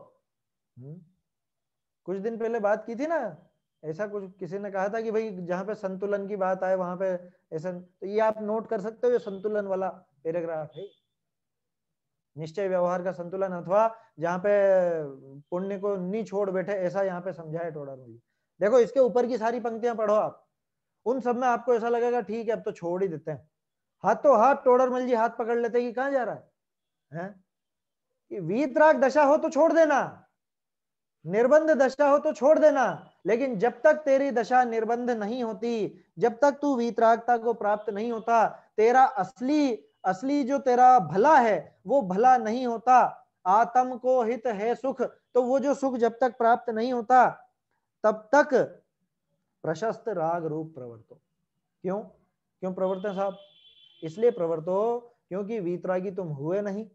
कुछ दिन पहले बात की थी ना, ऐसा कुछ किसी ने कहा था कि भाई जहां पे संतुलन की बात आए वहां पे ऐसा, तो ये आप नोट कर सकते हो, ये संतुलन वाला पैराग्राफ है, निश्चय व्यवहार का संतुलन, अथवा जहां पे पुण्य को नहीं छोड़ बैठे, ऐसा यहाँ पे समझाया टोडरमल जी। देखो इसके ऊपर की सारी पंक्तियां पढ़ो आप, उन सब में आपको ऐसा लगेगा ठीक है अब तो छोड़ ही देते हैं, हाथों हाथ टोडरमल जी हाथ पकड़ लेते हैं कि कहाँ जा रहा है? कि वीतराग दशा हो तो छोड़ देना, निर्बंध दशा हो तो छोड़ देना, लेकिन जब तक तेरी दशा निर्बंध नहीं होती, जब तक तू वीतरागता को प्राप्त नहीं होता, तेरा असली असली जो तेरा भला है वो भला नहीं होता। आत्म को हित है सुख, तो वो जो सुख जब तक प्राप्त नहीं होता तब तक प्रशस्त राग रूप प्रवर्तो। क्यों क्यों प्रवर्तन साहब? इसलिए प्रवर्तो क्योंकि वीतरागी तुम हुए नहीं।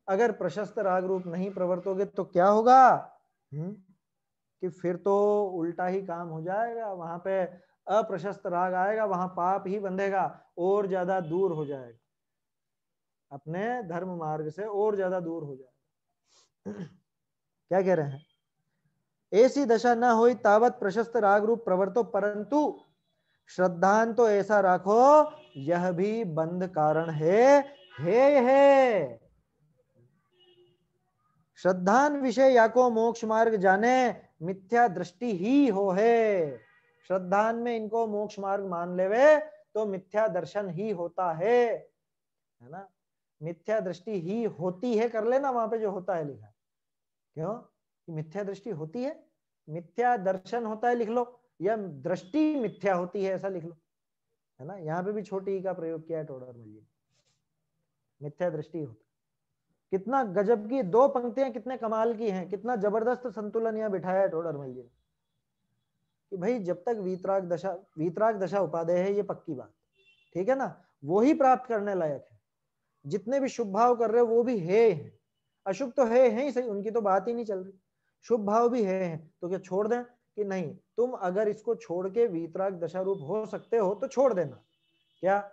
अगर प्रशस्त राग रूप नहीं प्रवर्तोगे तो क्या होगा? कि फिर तो उल्टा ही काम हो जाएगा, वहां पे अप्रशस्त राग आएगा, वहां पाप ही बंधेगा, और ज्यादा दूर हो जाएगा, अपने धर्म मार्ग से और ज्यादा दूर हो जाएगा। क्या कह रहे हैं? ऐसी दशा न होई तावत प्रशस्त राग रूप प्रवर्तो, परंतु श्रद्धान तो ऐसा राखो यह भी बंध कारण है। श्रद्धान विषय या को मोक्ष मार्ग जाने, मिथ्या दृष्टि ही हो है। श्रद्धान में इनको मोक्ष मार्ग मान लेवे तो मिथ्या दर्शन ही होता है ना? मिथ्या दृष्टि ही होती है कर लेना, वहां पे जो होता है लिखा, क्यों कि मिथ्या दृष्टि होती है, मिथ्या दर्शन होता है लिख लो, या दृष्टि मिथ्या होती है ऐसा लिख लो, है ना। यहाँ पे भी छोटी ई का प्रयोग किया है टोडरमल जी, मिथ्या दृष्टि होता। कितना गजब की दो पंक्तियां, कितने कमाल की हैं, कितना जबरदस्त संतुलन यहाँ बिठाया है टोडरमल जी ने, कि भाई जब तक वीतराग दशा उपादेय है, ये पक्की बात, ठीक है ना, वो ही प्राप्त करने लायक है। जितने भी शुभ भाव कर रहे हो वो भी है, अशुभ तो है ही सही, उनकी तो बात ही नहीं चल रही, शुभ भाव भी है, तो क्या छोड़ दें कि नहीं? तुम अगर इसको छोड़ के वीतराग दशा रूप हो सकते हो तो छोड़ देना। क्या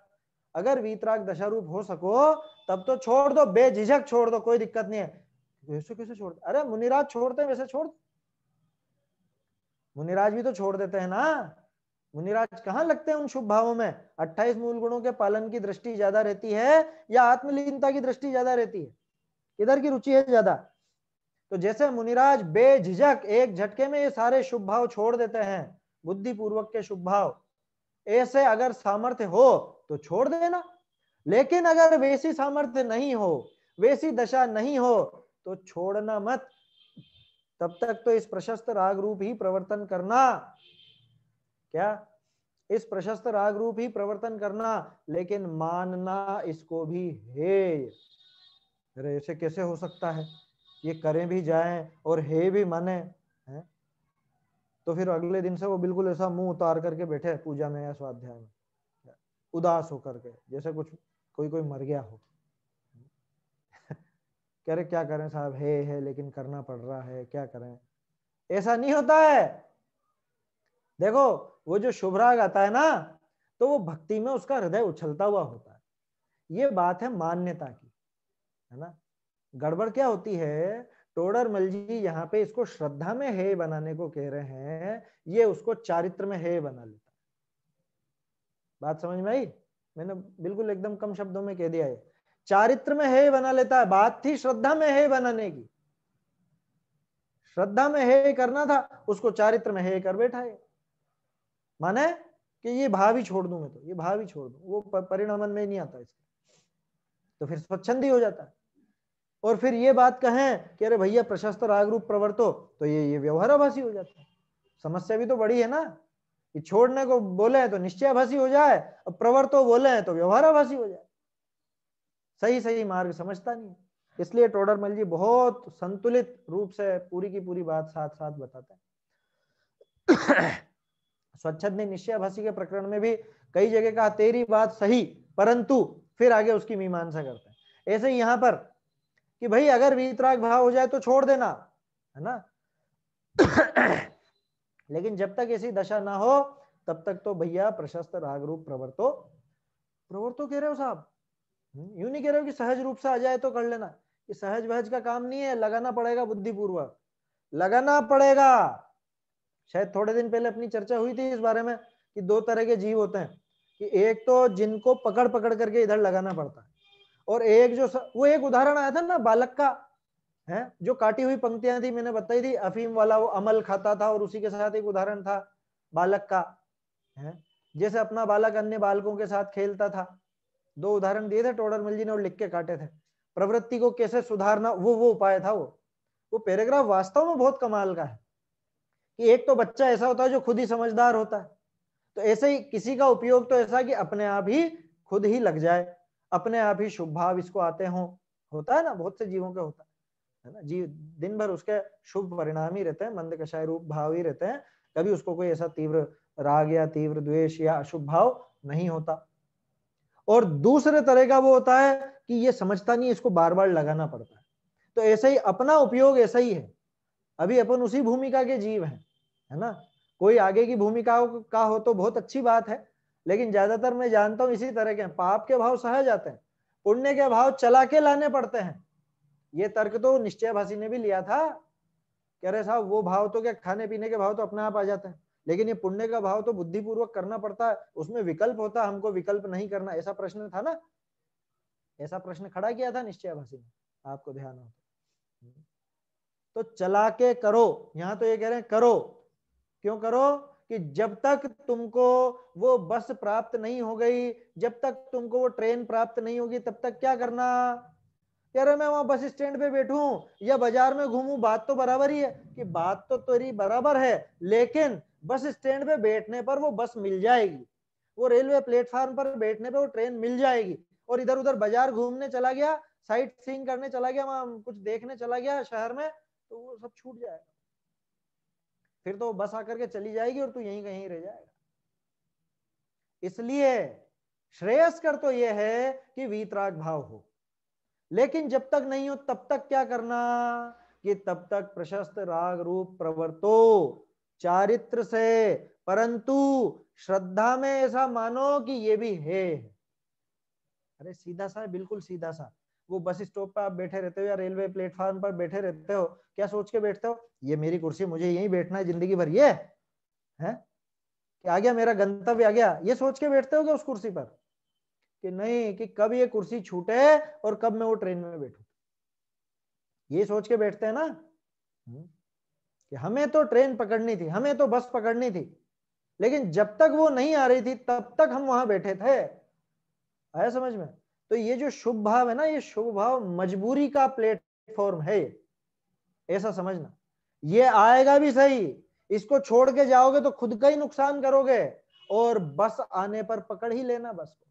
अगर वीतराग दशा रूप हो सको तब तो छोड़ दो, बेझिझक छोड़ दो, कोई दिक्कत नहीं है। वैसे कैसे छोड़? अरे मुनिराज छोड़ते हैं, वैसे छोड़, मुनिराज भी तो छोड़ देते हैं ना। मुनिराज कहाँ लगते हैं उन शुभ भावों में? 28 मूल गुणों के पालन की दृष्टि ज्यादा रहती है या आत्मलीनता की दृष्टि ज्यादा रहती है? किधर की रुचि है ज्यादा? तो जैसे मुनिराज बेझिझक एक झटके में ये सारे शुभ भाव छोड़ देते हैं, बुद्धि पूर्वक के शुभ भाव, ऐसे अगर सामर्थ्य हो तो छोड़ देना। लेकिन अगर वैसी सामर्थ्य नहीं हो, वैसी दशा नहीं हो, तो छोड़ना मत। तब तक तो इस प्रशस्त राग रूप ही प्रवर्तन करना। क्या? इस प्रशस्त राग रूप ही प्रवर्तन करना, लेकिन मानना इसको भी है। अरे ऐसे कैसे हो सकता है? ये करें भी जाएं और है भी माने, है? तो फिर अगले दिन से वो बिल्कुल ऐसा मुंह उतार करके बैठे पूजा में या स्वाध्याय में, उदास होकर के, जैसे कुछ कोई मर गया हो। कह रहे क्या करें साहब, है लेकिन करना पड़ रहा है, क्या करें? ऐसा नहीं होता है। देखो वो जो शुभ राग आता है ना, तो वो भक्ति में उसका हृदय उछलता हुआ होता है। ये बात है मान्यता की, है ना। गड़बड़ क्या होती है, टोडरमल जी यहाँ पे इसको श्रद्धा में है बनाने को कह रहे हैं, ये उसको चारित्र में है बना लेता है। बात समझ में आई? मैंने बिल्कुल एकदम कम शब्दों में कह दिया है, चारित्र में है बना लेता है। बात थी श्रद्धा में है बनाने की, श्रद्धा में है करना था, उसको चारित्र में है कर बैठा है। माने कि ये भाव ही छोड़ दूं, मैं तो ये भाव ही छोड़ दूं, वो परिणामन में नहीं आता इसका, तो फिर स्वच्छंद ही हो जाता है। और फिर ये बात कहें कि अरे भैया प्रशस्त राग रूप प्रवर्तो, तो ये व्यवहाराभासी हो जाता है। समस्या भी तो बड़ी है ना, कि छोड़ने को बोले हैं तो निश्चयाभासी हो जाए, और प्रवर्तो बोले हैं तो व्यवहाराभासी हो जाए। सही सही मार्ग समझता नहीं। इसलिए टोडरमल जी बहुत संतुलित रूप से पूरी की पूरी बात साथ साथ बताते हैं। स्वच्छंद ने निश्चयाभासी के प्रकरण में भी कई जगह कहा तेरी बात सही, परंतु फिर आगे उसकी मीमांसा करते हैं। ऐसे ही यहां पर कि भाई अगर वीतराग भाव हो जाए तो छोड़ देना, है ना। लेकिन जब तक ऐसी दशा ना हो तब तक तो भैया प्रशस्त राग रूप प्रवर्तो कह रहे हो साहब, यूं नहीं कह रहे हो कि सहज रूप से आ जाए तो कर लेना। ये सहज वहज का काम नहीं है, लगाना पड़ेगा बुद्धिपूर्वक, लगाना पड़ेगा। शायद थोड़े दिन पहले अपनी चर्चा हुई थी इस बारे में कि दो तरह के जीव होते हैं, कि एक तो जिनको पकड़ पकड़ करके इधर लगाना पड़ता है, और एक जो वो एक उदाहरण आया था ना बालक का, है जो काटी हुई पंक्तियां थी, मैंने बताई थी, अफीम वाला वो अमल खाता था, और उसी के साथ एक उदाहरण था बालक का, है जैसे अपना बालक अन्य बालकों के साथ खेलता था। दो उदाहरण दिए थे टोडरमल जी ने और लिख के काटे थे। प्रवृत्ति को कैसे सुधारना, वो उपाय था। वो पैराग्राफ वास्तव में बहुत कमाल का है, कि एक तो बच्चा ऐसा होता है जो खुद ही समझदार होता है, तो ऐसे ही किसी का उपयोग तो ऐसा कि अपने आप ही खुद ही लग जाए, अपने आप ही शुभ भाव इसको आते हों। होता है ना, बहुत से जीवों का होता है ना, जीव दिन भर उसके शुभ परिणाम ही रहते हैं, मंद कषाय रूप भाव ही रहते हैं, कभी उसको कोई ऐसा तीव्र राग या तीव्र द्वेष या अशुभ भाव नहीं होता। और दूसरे तरह का वो होता है कि ये समझता नहीं, इसको बार बार लगाना पड़ता है। तो ऐसे ही अपना उपयोग ऐसा ही है। अभी अपन उसी भूमिका के जीव हैं, है ना। कोई आगे की भूमिका का हो तो बहुत अच्छी बात है, लेकिन ज्यादातर मैं जानता हूं इसी तरह के पाप के भाव सहज आते हैं, पुण्य के भाव चला के लाने पड़ते हैं। ये तर्क तो निश्चयाभासी ने भी लिया था, कह रहे साहब वो भाव तो क्या खाने पीने के भाव तो अपने आप आ जाते हैं, लेकिन ये पुण्य का भाव तो बुद्धिपूर्वक करना पड़ता है, उसमें विकल्प होता है, हमको विकल्प नहीं करना। ऐसा प्रश्न था ना, ऐसा प्रश्न खड़ा किया था निश्चयाभासी ने, आपको ध्यान हो तो चला के करो। यहां तो ये कह रहे हैं करो। क्यों करो? कि जब तक तुमको वो बस प्राप्त नहीं हो गई, जब तक तुमको वो ट्रेन प्राप्त नहीं होगी, तब तक क्या करना? कह रहे मैं वहां बस स्टैंड पे बैठूं या बाजार में घूमूं, बात तो बराबर ही है कि बात तो तेरी बराबर है, लेकिन बस स्टैंड पे बैठने पर वो बस मिल जाएगी, वो रेलवे प्लेटफॉर्म पर बैठने पे वो ट्रेन मिल जाएगी, और इधर उधर बाजार घूमने चला गया, साइट सीइंग करने चला गया, वहां कुछ देखने चला गया शहर में, तो वो सब छूट जाएगा। फिर तो बस आकर के चली जाएगी और तू यहीं कहीं रह जाएगा। इसलिए श्रेयस्कर तो यह है कि वीतराग भाव हो, लेकिन जब तक नहीं हो तब तक क्या करना कि तब तक प्रशस्त राग रूप प्रवर्तो चारित्र से, परंतु श्रद्धा में ऐसा मानो कि ये भी है। अरे सीधा सा है, बिल्कुल सीधा सा। वो बस स्टॉप पर आप बैठे रहते हो या रेलवे प्लेटफॉर्म पर बैठे रहते हो, क्या सोच के बैठते हो, ये मेरी कुर्सी, मुझे यहीं बैठना है जिंदगी भर, ये है कि आ गया मेरा गंतव्य आ गया, ये सोच के बैठते हो क्या उस कुर्सी पर, कि नहीं कि कब ये कुर्सी छूटे और कब मैं वो ट्रेन में बैठूं, ये सोच के बैठते हैं ना। कि हमें तो ट्रेन पकड़नी थी, हमें तो बस पकड़नी थी, लेकिन जब तक वो नहीं आ रही थी तब तक हम वहां बैठे थे। आया समझ में? तो ये जो शुभ भाव है ना, ये शुभ भाव मजबूरी का प्लेटफॉर्म है, ऐसा समझना। ये आएगा भी सही, इसको छोड़ के जाओगे तो खुद का ही नुकसान करोगे, और बस आने पर पकड़ ही लेना बस को,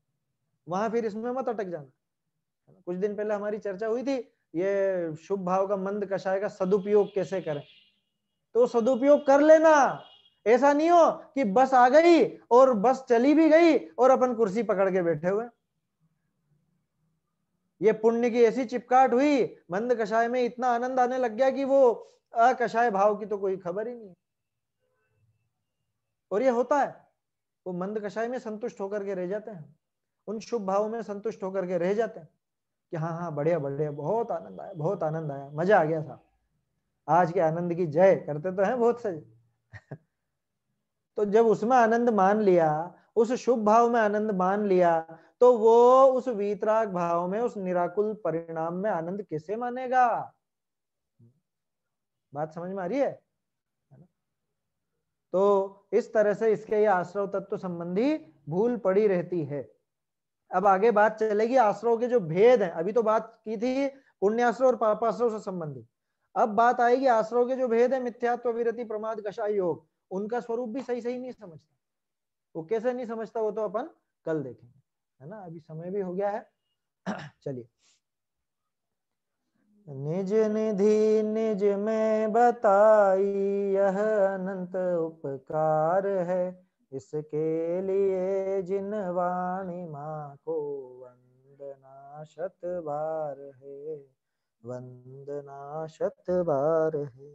वहां फिर इसमें मत अटक जाना। कुछ दिन पहले हमारी चर्चा हुई थी, ये शुभ भाव का मंद कषाय का सदुपयोग कैसे करें, तो सदुपयोग कर लेना। ऐसा नहीं हो कि बस आ गई और बस चली भी गई और अपन कुर्सी पकड़ के बैठे हुए। ये पुण्य की ऐसी चिपकाट हुई, मंद कषाय में इतना आनंद आने लग गया कि वो अकषाय भाव की तो कोई खबर ही नहीं। और ये होता है, वो मंद कषाय में संतुष्ट होकर के रह जाते हैं, उन शुभ भावों में संतुष्ट होकर के रह जाते हैं कि हाँ हाँ बढ़िया बढ़िया, बहुत आनंद आया, बहुत आनंद आया, मजा आ गया था, आज के आनंद की जय करते तो हैं बहुत से। तो जब उसमें आनंद मान लिया, उस शुभ भाव में आनंद मान लिया, तो वो उस वीतराग भाव में, उस निराकुल परिणाम में आनंद कैसे मानेगा? बात समझ में आ रही है? तो इस तरह से इसके ये आश्रव तत्व संबंधी भूल पड़ी रहती है। अब आगे बात चलेगी आश्रव के जो भेद हैं, अभी तो बात की थी पुण्याश्रव और पापाश्रव से संबंधित, अब बात आएगी आश्रव के जो भेद है, मिथ्यात्व, विरति, प्रमाद, कषाय, योग, उनका स्वरूप भी सही सही नहीं समझता। वो कैसे नहीं समझता वो तो अपन कल देखेंगे, है ना, अभी समय भी हो गया है। चलिए, निज निधि निज में बताई यह अनंत उपकार है, इसके लिए जिन वाणी माँ को वंदना शत बार है, वंदना शत बार है।